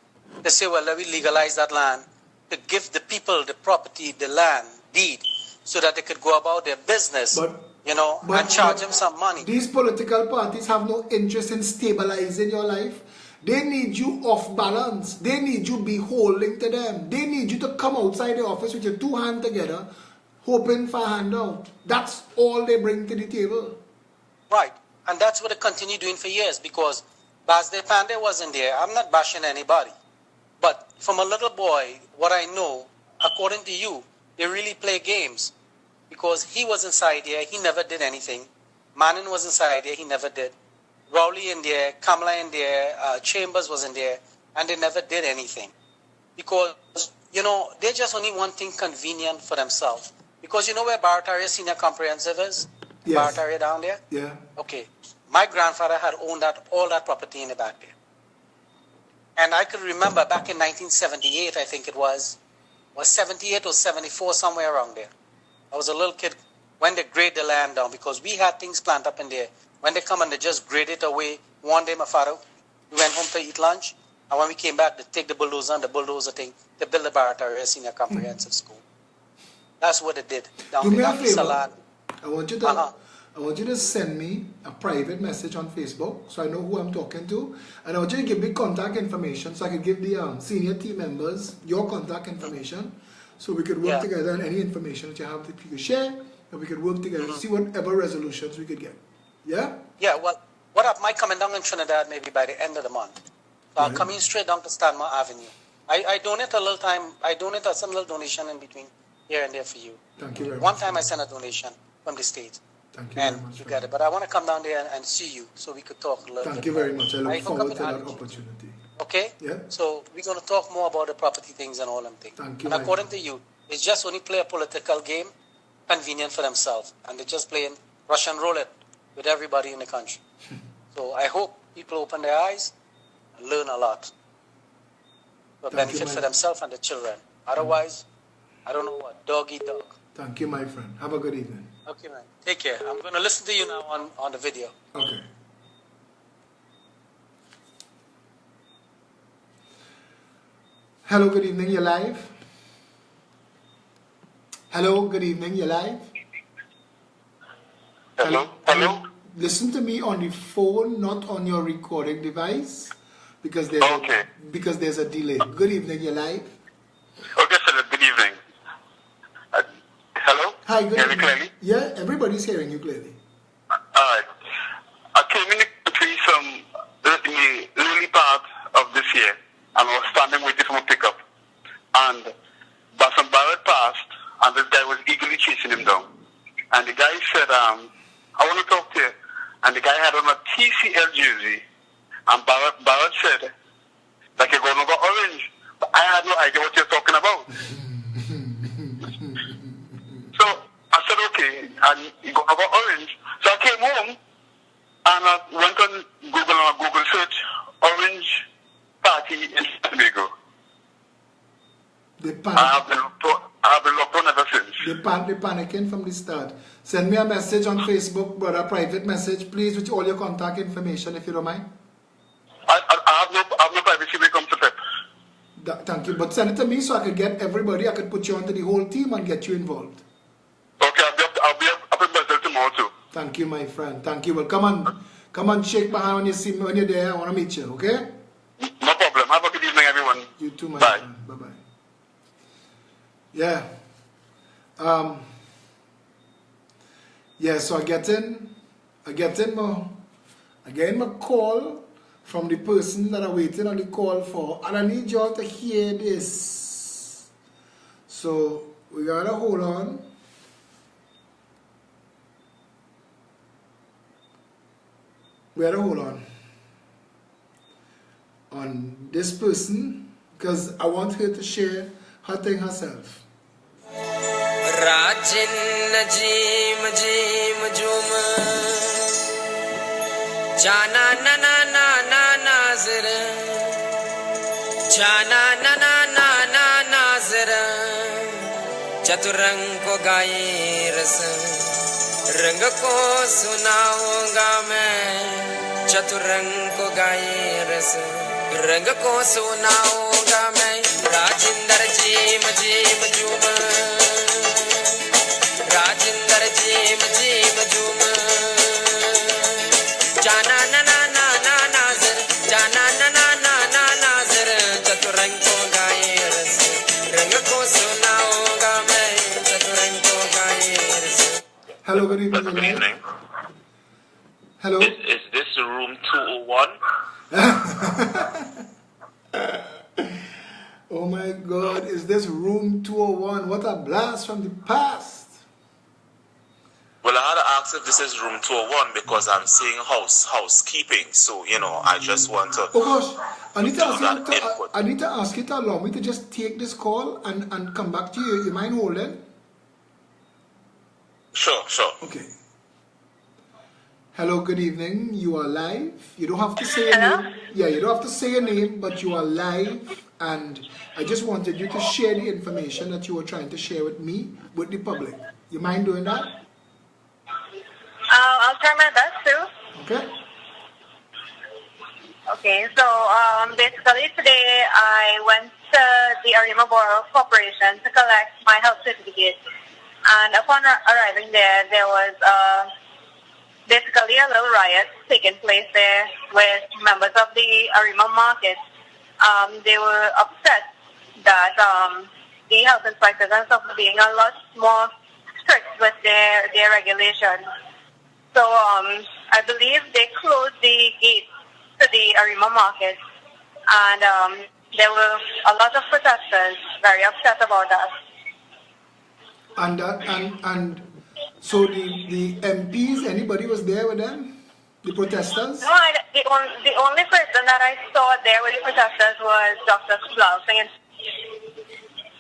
They say, well, let me legalize that land to give the people the property, the land, deed, so that they could go about their business, and charge them some money. These political parties have no interest in stabilizing your life. They need you off balance. They need you beholding to them. They need you to come outside the office with your two hands together, hoping for a handout. That's all they bring to the table. Right. And that's what they continue doing for years, because Basde Pandey wasn't there. I'm not bashing anybody. But from a little boy, what I know, according to you, they really play games. Because he was inside there, he never did anything. Manin was inside there, he never did. Rowley in there, Kamala in there, Chambers was in there, and they never did anything. Because, they just only one thing convenient for themselves. Because you know where Barataria Senior Comprehensive is? Yes. Barataria down there? Yeah. Okay. My grandfather had owned all that property in the back there. And I could remember back in 1978, I think it was 78 or 74, somewhere around there. I was a little kid when they grade the land down, because we had things planted up in there. When they come and they just grade it away, one day my father, we went home to eat lunch, and when we came back, they take the bulldozer and the bulldozer thing, they build the Barataria Senior Comprehensive School. That's what they did. Down Do me there, a favor. Salad. I want you to send me a private message on Facebook so I know who I'm talking to, and I want you to give me contact information so I can give the senior team members your contact information, so we could work together on any information that you have that you could share, and we could work together to see whatever resolutions we could get. Yeah? Yeah, well, what I might coming down in Trinidad maybe by the end of the month. So I'm coming straight down to Stanmore Avenue. I donate a little time, some little donation in between here and there for you. Thank you very much. One time I sent a donation from the States. Thank you and very much. you got it. But I want to come down there and see you so we could talk a little bit. Thank you very much. I look forward to that attitude. opportunity. Okay? Yeah. So we're going to talk more about the property things and all them things. Thank you. And according to you, it's just only play a political game convenient for themselves. And they're just playing Russian roulette with everybody in the country. So I hope people open their eyes and learn a lot. For benefit for themselves and the children. Otherwise, I don't know what. Dog eat dog. Thank you, my friend. Have a good evening. Okay, man. Take care. I'm going to listen to you now on the video. Okay. Hello, good evening. You're live. Hello, good evening. You're live. Hello. Listen to me on the phone, not on your recording device, because there's a delay. Good evening. You're live. Okay, sir. Good evening. Hello? Hi, good Hear me evening. clearly? Yeah, everybody's hearing you clearly. All right. I came in the country in the early part of this year, and I was standing waiting for my pickup. And some Barrett passed, and this guy was eagerly chasing him down. And the guy said, I want to talk to you. And the guy had on a TCL jersey. And Barrett said, like you're going to go orange. But I had no idea what you're talking about. So I said, okay, and you go about orange. So I came home and I went on Google search orange party in San Diego. I have been locked on ever since. They're panicking from the start. Send me a message on Facebook, brother, a private message, please, with all your contact information, if you don't mind. I have no privacy when it comes to Pep. Thank you, but send it to me so I could get everybody, I could put you onto the whole team and get you involved. Okay, I'll be up in Brazil tomorrow too. Thank you, my friend. Thank you. Well, come on, shake my hand when you see me when you're there. I want to meet you, okay? No problem. Have a good evening, everyone. You too, my Bye. friend. Bye-bye. Yeah. So I get my call from the person that I'm waiting on the call for, and I need y'all to hear this. So we gotta hold on. We gotta hold on this person, because I want her to share her thing herself. Rajin Najim Jim Jum Chana na na na na nazir Chana na na na na nazir Chaturang ko gaye ras रंग को सुनाऊंगा मैं चतुरंग को गाए रस रंग को सुनाऊंगा मैं राजिंदर जीम जीम झूम राजिंदर जीम जीम झूम जाना ना ना ना ना नाज़र जाना ना ना ना ना नाज़र चतुरंग को गाए रस रंग को सुनाऊंगा मैं चतुरंग को गाए रस. Hello, good evening. Good evening. Hello. Is this room 201? Oh my God, is this room 201? What a blast from the past. Well, I had to ask if this is room 201 because I'm seeing housekeeping. So, I just want to... Oh gosh, I need to that ask you to allow me to just take this call and come back to you. You mind holding? Sure. Okay. Hello, good evening. You are live. You don't have to say your name. Yeah, you don't have to say your name, but you are live. And I just wanted you to share the information that you were trying to share with me, with the public. You mind doing that? I'll try my best too. Okay. Okay, so basically today I went to the Arima Borough Corporation to collect my health certificate. And upon arriving there, there was basically a little riot taking place there with members of the Arima market. They were upset that the health inspectors and stuff were being a lot more strict with their regulations. So I believe they closed the gate to the Arima market, and there were a lot of protesters very upset about that. And so the MPs, anybody was there with them? The protesters? No, the only person that I saw there with the protesters was Dr. Kublal Singh.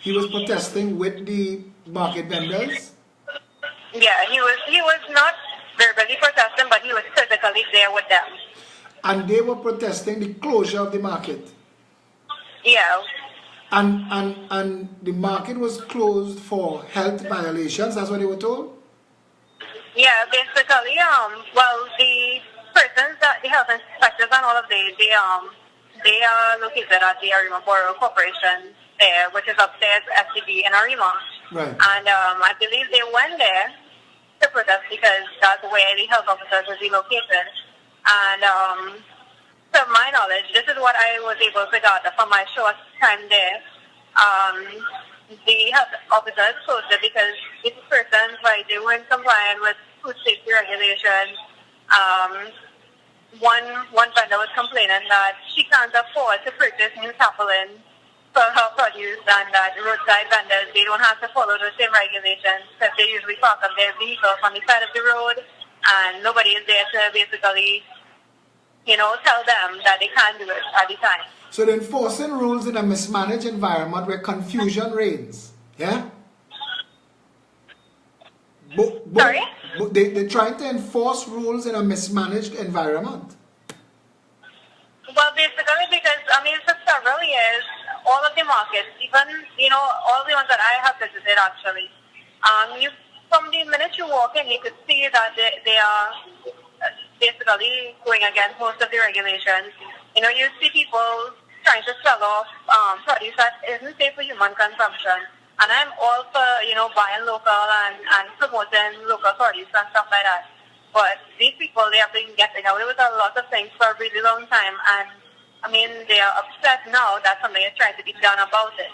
He was protesting with the market vendors? Yeah, he was not verbally protesting, but he was physically there with them. And they were protesting the closure of the market? Yeah. And the market was closed for health violations, that's what they were told? Yeah, basically, well, the persons, the health inspectors and all of they are located at the Arima Borough Corporation there, which is upstairs SCB in Arima. Right. And I believe they went there to protest because that's where the health officers would be located. And to my knowledge, this is what I was able to gather from my short time there. The health officers closed it because these persons, like, they weren't compliant with food safety regulations. One vendor was complaining that she can't afford to purchase new tarpaulin for her produce, and that roadside vendors, they don't have to follow the same regulations because they usually park up their vehicles on the side of the road, and nobody is there to basically, tell them that they can't do it at the time. So they're enforcing rules in a mismanaged environment where confusion reigns, yeah? Sorry? They're trying to enforce rules in a mismanaged environment. Well, basically because, for several years, all of the markets, even, all the ones that I have visited actually, from the minute you walk in, you could see that they are basically going against most of the regulations. You see people trying to sell off produce that isn't safe for human consumption. And I'm all for, buying local and promoting local produce and stuff like that. But these people, they have been getting away with a lot of things for a really long time. And, they are upset now that something is trying to be done about it.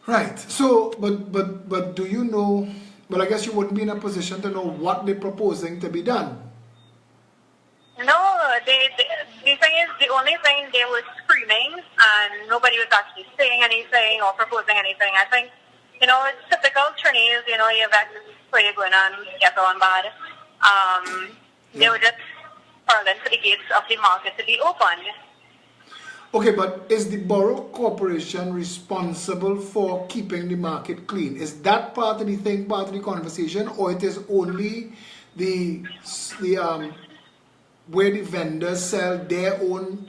Right. So, but do you know, well, I guess you wouldn't be in a position to know what they're proposing to be done. No, the thing is, the only thing they were screaming and nobody was actually saying anything or proposing anything. I think, it's typical Trinis, you have where you're going and get on bad. They were just hurling for the gates of the market to be opened. Okay, but is the Borough Corporation responsible for keeping the market clean? Is that part of the thing, part of the conversation, or it is only the where the vendors sell their own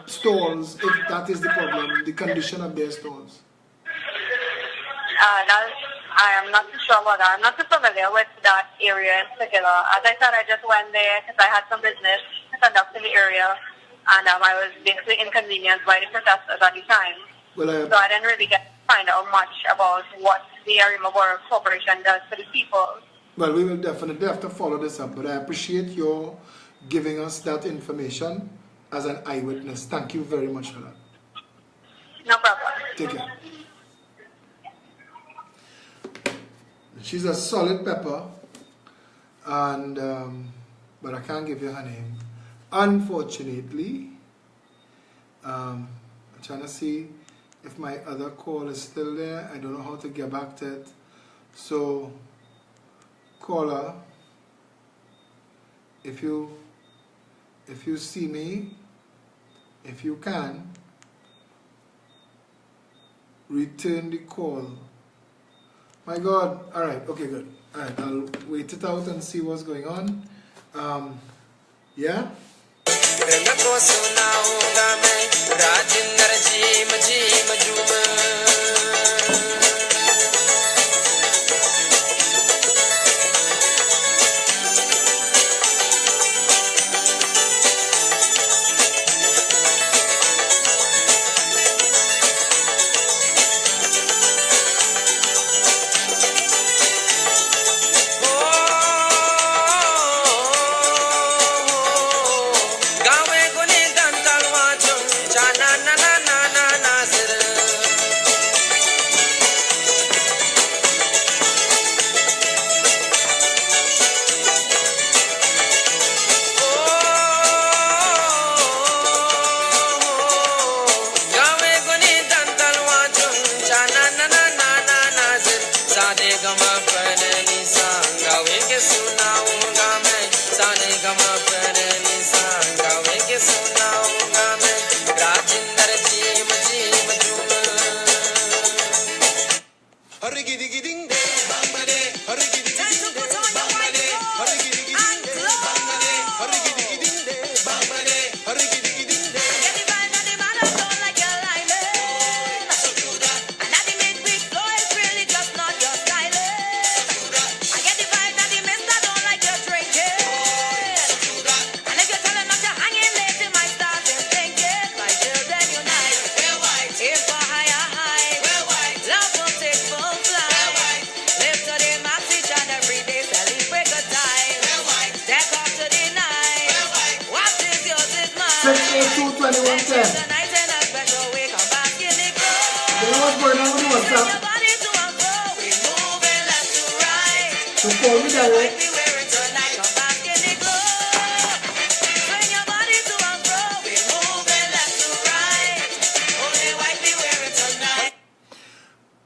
stalls, if that is the problem, the condition of their stalls? I am not too sure about that. I'm not too familiar with that area in particular. As I said, I just went there because I had some business to conduct in the area, and I was basically inconvenienced by the protesters at the time. Well, So I didn't really get to find out much about what the Arima Borough Corporation does for the people. well, we will definitely have to follow this up, but I appreciate your giving us that information as an eyewitness. Thank you very much for that. No problem. Take care. She's a solid pepper, and but I can't give you her name. Unfortunately, I'm trying to see if my other call is still there. I don't know how to get back to it. So, caller, if you see me, if you can, return the call. My God. All right. Okay, good. All right. I'll wait it out and see what's going on. Yeah?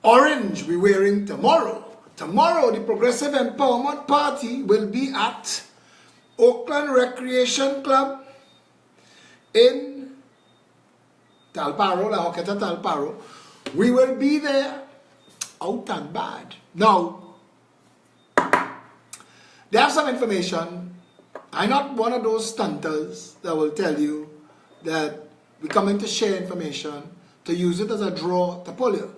Orange we're wearing tomorrow. Tomorrow, the Progressive Empowerment Party will be at Oakland Recreation Club in Talparo, La Joqueta Talparo. We will be there out and bad. Now, they have some information. I'm not one of those stunters that will tell you that we're coming to share information to use it as a draw to pull you.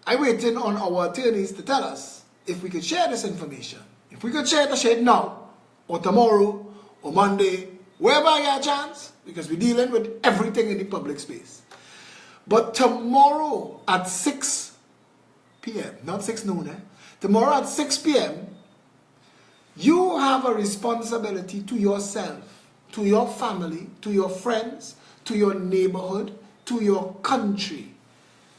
I'm waiting on our attorneys to tell us if we could share this information. If we could share it now, or tomorrow, or Monday, wherever I get a chance, because we're dealing with everything in the public space. But tomorrow at 6 p.m., not 6 noon, tomorrow at 6 p.m., you have a responsibility to yourself, to your family, to your friends, to your neighborhood, to your country.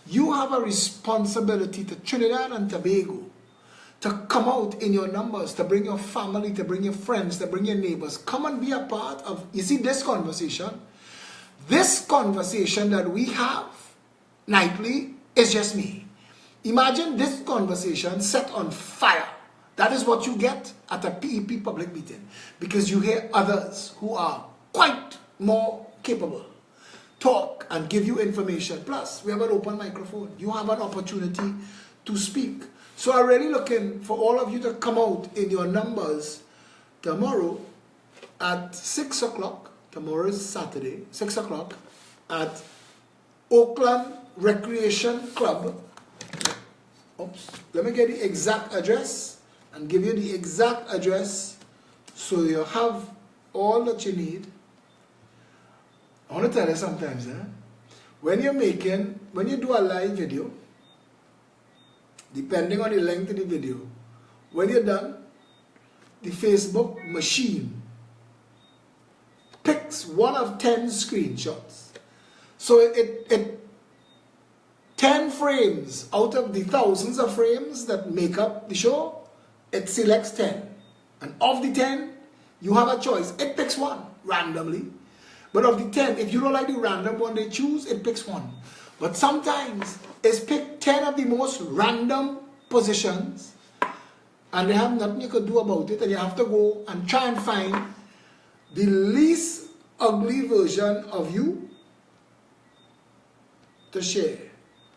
You have a responsibility to Trinidad and Tobago to come out in your numbers, to bring your family, to bring your friends, to bring your neighbors. Come and be a part of, you see, this conversation. This conversation that we have nightly is just me. Imagine this conversation set on fire. That is what you get at a PEP public meeting, because you hear others who are quite more capable talk and give you information. Plus, we have an open microphone. You have an opportunity to speak. So I'm really looking for all of you to come out in your numbers tomorrow at 6 o'clock. Tomorrow is Saturday, 6 o'clock at Oakland Recreation Club oops, let me get the exact address and give you the exact address so you have all that you need. I want to tell you sometimes, when you do a live video, depending on the length of the video, when you're done, the Facebook machine picks one of 10 screenshots. So it 10 frames out of the thousands of frames that make up the show, it selects 10. And of the 10, you have a choice. It picks one randomly. But of the 10, if you don't like the random one they choose, it picks one. But sometimes it's picked 10 of the most random positions and they have nothing you could do about it, and you have to go and try and find the least ugly version of you to share.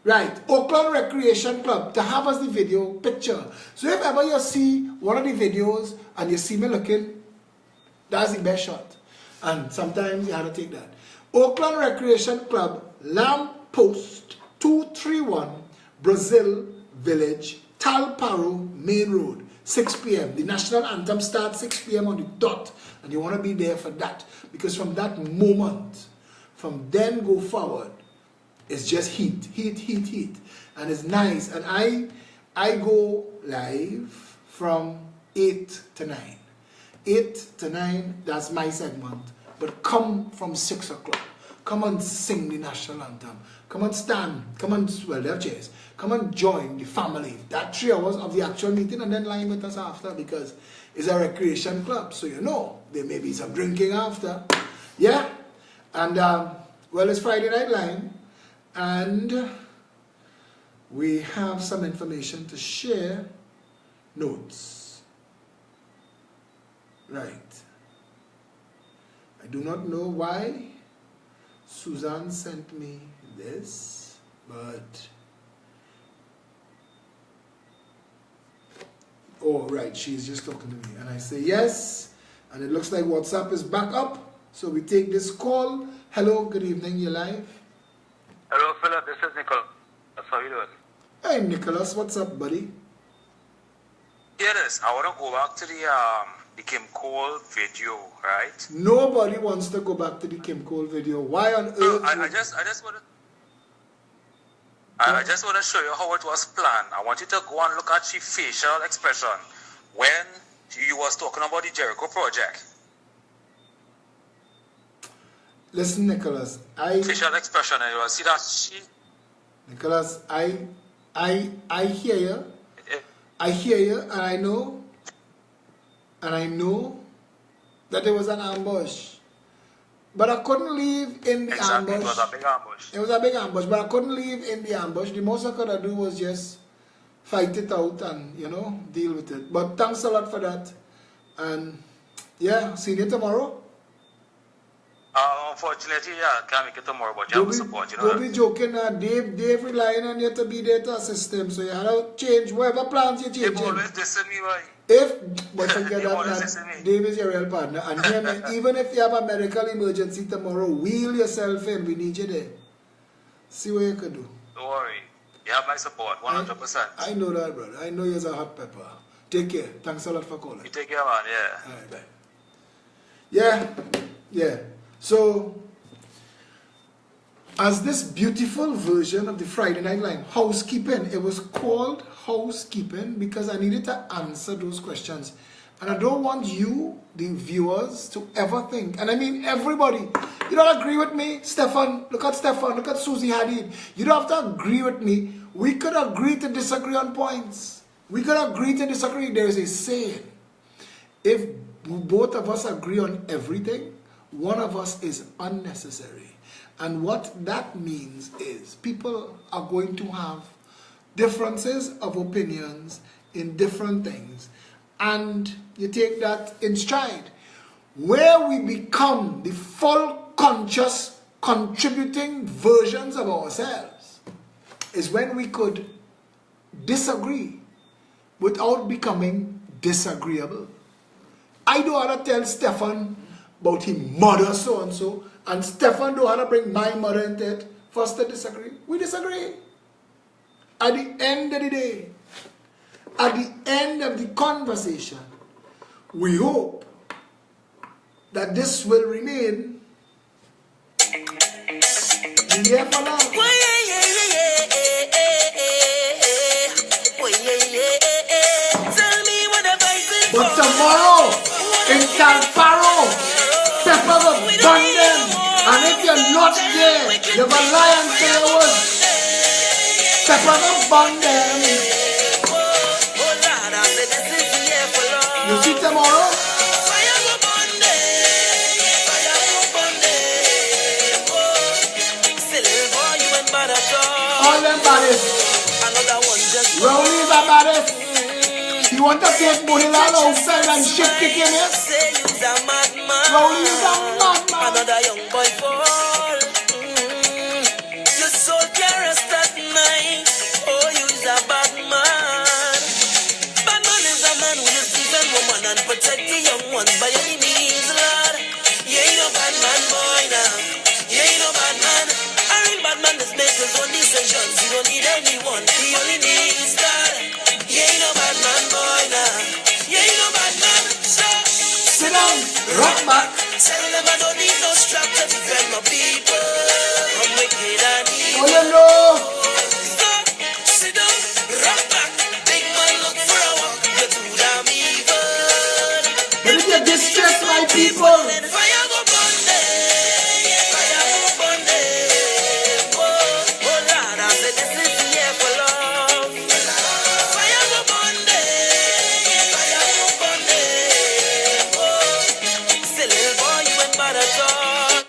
Right, Oakland Recreation Club, to have us the video picture. So if ever you see one of the videos and you see me looking, that's the best shot. And sometimes you have to take that. Oakland Recreation Club, Lamp Post 231, Brazil Village, Talparo Main Road, 6 p.m. The national anthem starts 6 p.m. on the dot, and you want to be there for that, because from that moment, from then go forward, it's just heat, and it's nice. And I go live from 8 to 9. 8 to 9, that's my segment. But come from 6 o'clock. Come and sing the national anthem. Come and stand. Come and, well, they have chairs. Come and join the family. That 3 hours of the actual meeting, and then line with us after, because it's a recreation club. So you know, there may be some drinking after. Yeah? And, well, it's Friday Night Line. And we have some information to share. Notes. Right. I do not know why Suzanne sent me this, but oh, right, she's just talking to me. And I say yes, and it looks like WhatsApp is back up. So we take this call. Hello, good evening, you're live. Hello, Philip, this is Nicholas. How you doing? Hey, Nicholas, what's up, buddy? Yes, I want to go back to the Kim Cole video, right? Nobody wants to go back to the Kim Cole video. Why on earth? No, I just want to show you how it was planned. I want you to go and look at the facial expression when you was talking about the Jericho project. Listen, Nicholas, facial expression, and you will see that she. Nicholas, I hear you. I hear you, and I know that it was an ambush. But I couldn't leave in the ambush. It was a big ambush. It was a big ambush, but I couldn't leave in the ambush. The most I could do was just fight it out and, you know, deal with it. But thanks a lot for that. And yeah, see you tomorrow. Unfortunately, yeah, I can't make it tomorrow, but you have to support, you know. Don't be joking. Dave relying on you to be there to assist him, so you have to change whatever plans you change. They always dissing me, boy. But forget that, Dave is your real partner. And him, even if you have a medical emergency tomorrow, wheel yourself in. We need you there. See what you can do. Don't worry. You have my support, 100%. I know that, brother. I know you're a hot pepper. Take care. Thanks a lot for calling. You take care, man, yeah. All right, bye. Yeah. So, as this beautiful version of the Friday Night Line, Housekeeping, it was called Housekeeping because I needed to answer those questions. And I don't want you, the viewers, to ever think, and I mean everybody, you don't agree with me? Stefan, look at Susie Hadid. You don't have to agree with me. We could agree to disagree on points. We could agree to disagree. There is a saying, if both of us agree on everything, one of us is unnecessary. And what that means is people are going to have differences of opinions in different things. And you take that in stride. Where we become the full conscious contributing versions of ourselves is when we could disagree without becoming disagreeable. I don't want to tell Stefan about his mother so-and-so, and Stefan don't want to bring my mother into it for us to disagree. We disagree. At the end of the day, at the end of the conversation, we hope that this will remain the year for love. But tomorrow, in Calparo, Pepper will burn them. And if you're not there, you're gonna lie and say a word. Pepper will burn them. You see tomorrow? All them bodies. Rowley's a baddest. You want to take money all outside and shit kick him in? Rowley is a madman. Another young boy fall. Your soul can't rest at night. Oh, you's a bad man. Bad man is a man who is defend woman and protect the young ones by any means, Lord. You ain't no bad man, boy, now. You ain't no bad man. A real bad man just makes his own decisions. He don't need anyone. He only needs God. You ain't no bad man, boy, now. You ain't no bad man. So sit down, rock back. Tell them I don't need no strap to defend my people from wicked and evil. Oh, you know. Stop, sit down, rock back. Big man look for a walk. You're too damn evil. But if you distress my people, Then fire go burn them. Fire go burn them. Oh, Lord, I said this is the year for love. Fire go burn them. Fire go burn them. Oh, say little boy, you ain't bad at all.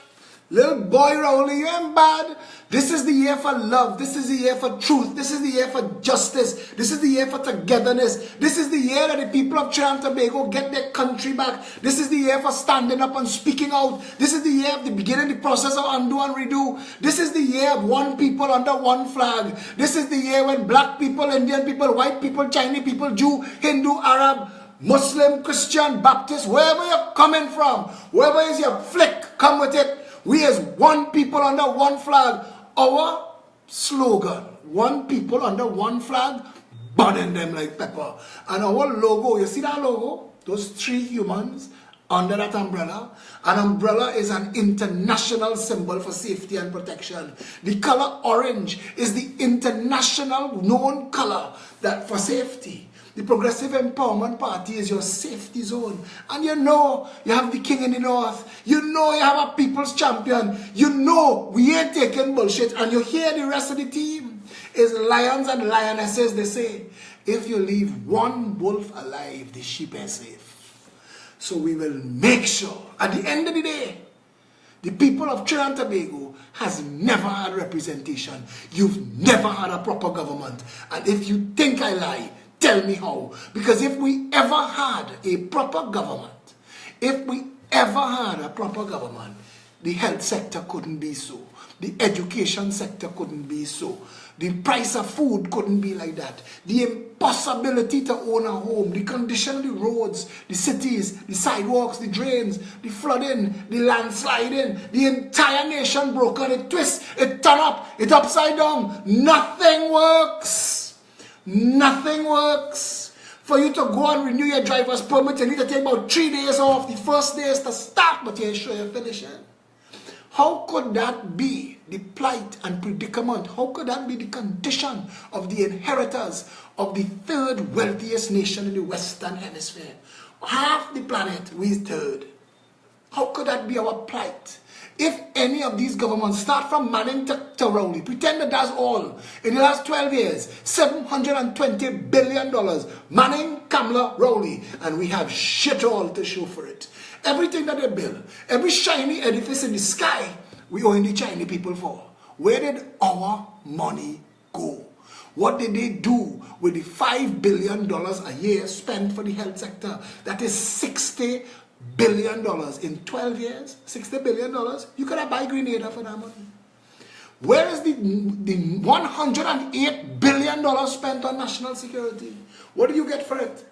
little boy Rowley, you ain't bad. This is the year for love. This is the year for truth. This is the year for justice. This is the year for togetherness. This is the year that the people of Trinidad and Tobago get their country back. This is the year for standing up and speaking out. This is the year of the beginning the process of undo and redo. This is the year of one people under one flag. This is the year when black people, Indian people, white people, Chinese people, Jew, Hindu, Arab, Muslim, Christian, Baptist, wherever you're coming from, wherever is your flick, come with it. We as one people under one flag. Our slogan, one people under one flag, burning them like pepper. And our logo, you see that logo? Those three humans under that umbrella. An umbrella is an international symbol for safety and protection. The color orange is the international known color that for safety. The Progressive Empowerment Party is your safety zone. And you know you have the king in the north. You know you have a people's champion. You know we ain't taking bullshit. And you hear the rest of the team is lions and lionesses. They say, if you leave one wolf alive, the sheep are safe. So we will make sure, at the end of the day, the people of Trinidad and Tobago has never had representation. You've never had a proper government. And if you think I lie, tell me how. Because if we ever had a proper government, the health sector couldn't be so. The education sector couldn't be so. The price of food couldn't be like that. The impossibility to own a home, the condition of the roads, the cities, the sidewalks, the drains, the flooding, the landsliding, the entire nation broken. It twists, it turn up, it upside down. Nothing works. Nothing works. For you to go and renew your driver's permit, you need to take about 3 days off. The first day is to start, but you ain't sure you're finishing. How could that be the plight and predicament? How could that be the condition of the inheritors of the third wealthiest nation in the Western Hemisphere? Half the planet, we third. How could that be our plight? If any of these governments start from Manning to Rowley, pretend that that's all. In the last 12 years, $720 billion. Manning, Kamala, Rowley. And we have shit all to show for it. Everything that they build, every shiny edifice in the sky, we owe the Chinese people for. Where did our money go? What did they do with the $5 billion a year spent for the health sector? That is $60 billion in 12 years. $60 billion. You could have buy Grenada for that money. Where is the $108 billion spent on national security? What do you get for it?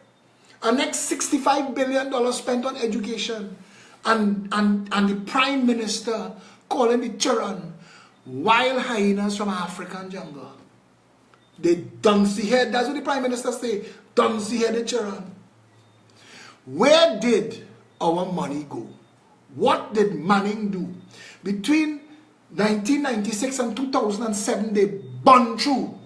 And next $65 billion spent on education. And the Prime Minister calling the children wild hyenas from African jungle. They don't see here. That's what the Prime Minister say. Dunsey-headed Charan. Where did our money go? What did Manning do? Between 1996 and 2007, they burned through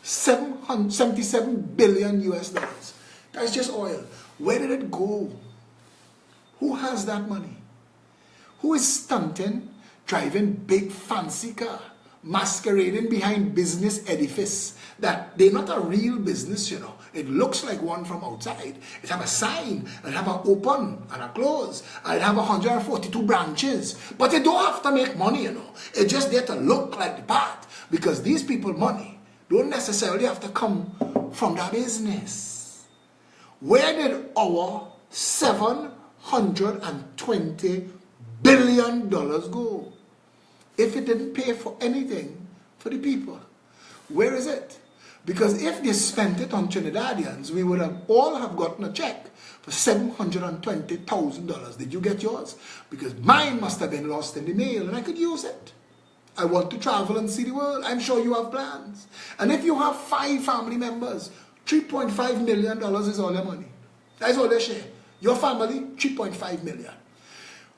77 billion US dollars. That's just oil. Where did it go? Who has that money? Who is stunting, driving big fancy car, masquerading behind business edifice that they're not a real business, you know. It looks like one from outside. It have a sign, and have an open and a close, and it have 142 branches. But they don't have to make money, you know. It's just there to look like the part, because these people money don't necessarily have to come from that business. Where did our $720 billion go? If it didn't pay for anything for the people, where is it? Because if they spent it on Trinidadians, we would have all have gotten a check for $720,000. Did you get yours? Because mine must have been lost in the mail and I could use it. I want to travel and see the world. I'm sure you have plans. And if you have 5 family members, $3.5 million is all their money. That's all they share. Your family, $3.5 million.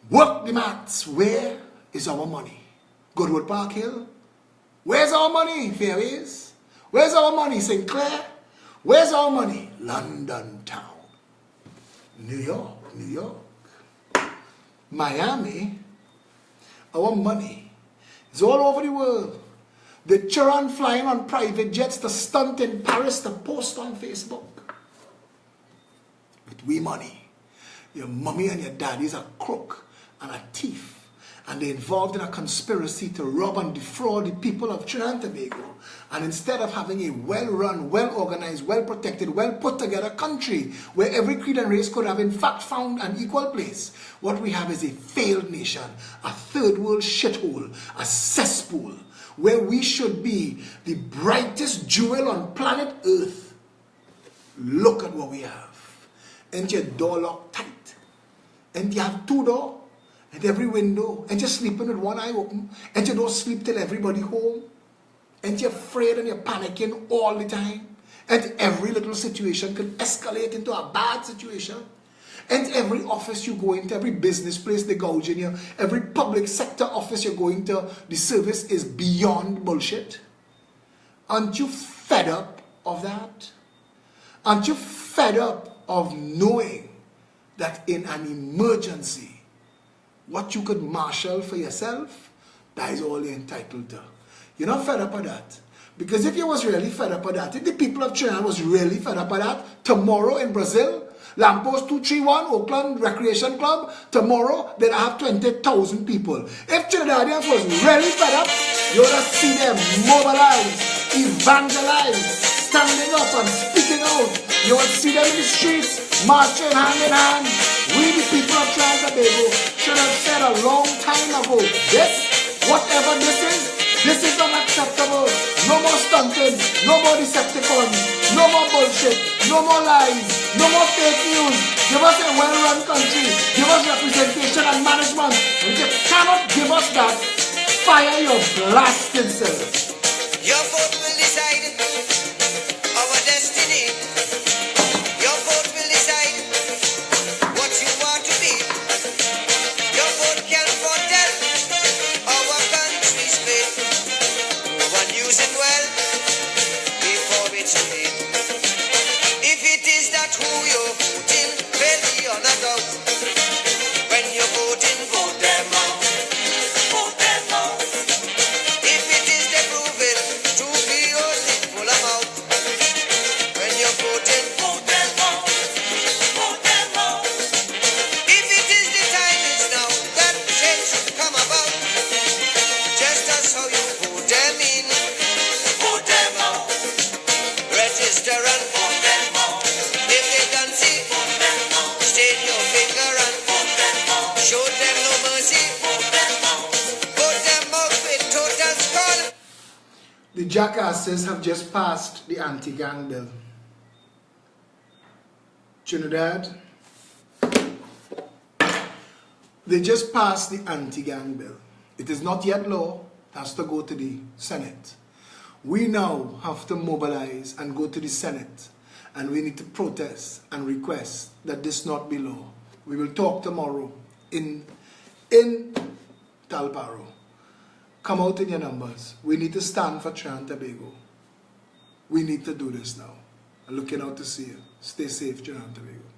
Work the maths. Where is our money? Goodwood Park Hill? Where's our money? Fairways? Where's our money? St. Clair? Where's our money? London town. New York, New York. Miami. Our money is all over the world. The Charan flying on private jets to stunt in Paris to post on Facebook. With we money. Your mommy and your daddy's a crook and a thief. And they're involved in a conspiracy to rob and defraud the people of Trinidad and Tobago. And instead of having a well-run, well-organized, well-protected, well-put-together country where every creed and race could have in fact found an equal place, what we have is a failed nation, a third-world shithole, a cesspool, where we should be the brightest jewel on planet Earth. Look at what we have. And your door locked tight. And you have 2 doors. At every window, and you're sleeping with one eye open, and you don't sleep till everybody home, and you're afraid and you're panicking all the time, and every little situation can escalate into a bad situation, and every office you go into, every business place they gouge in you, every public sector office you're going to, the service is beyond bullshit. Aren't you fed up of that? Aren't you fed up of knowing that in an emergency, what you could marshal for yourself, that is all you're entitled to. You're not fed up of that. Because if you was really fed up of that, if the people of Trinidad was really fed up of that, tomorrow in Brazil, Lamppost 231, Oakland Recreation Club, tomorrow they'll have 20,000 people. If Trinidadians was really fed up, you would have seen them mobilize, evangelize, standing up and speaking out. You would see them in the streets, marching hand in hand. We, the people of Trinidad and Tobago, should have said a long time ago, whatever this is unacceptable. No more stunting, no more Decepticons, no more bullshit, no more lies, no more fake news. Give us a well-run country, give us representation and management. And if you cannot give us that, fire your blasted self. Your vote will decide our destiny. Your vote will decide what you want to be. Your vote can foretell our country's fate. No one use it well before it's late. If it is that who you're voting, well, beyond a doubt. When you're voting, vote them out. Vote them out. If it is the proven to be only full amount. When you're voting, vote them out. Vote them out. If it is the time is now that change should come about. Just as how you vote them in, vote them out. Register and vote them out. If they can see, vote them out. Stain your finger and vote them out. Show them no mercy, vote them out. Vote them out with total scorn. The jackasses have just passed the anti-gang bill. Trinidad, they just passed the anti-gang bill. It is not yet law. It has to go to the Senate. We now have to mobilize and go to the Senate And we need to protest and request that this not be law. We will talk tomorrow in Talparo. Come out in your numbers. We need to stand for Trinidad and Tobago. We need to do this now. I'm looking out to see you. Stay safe, Trinidad and Tobago.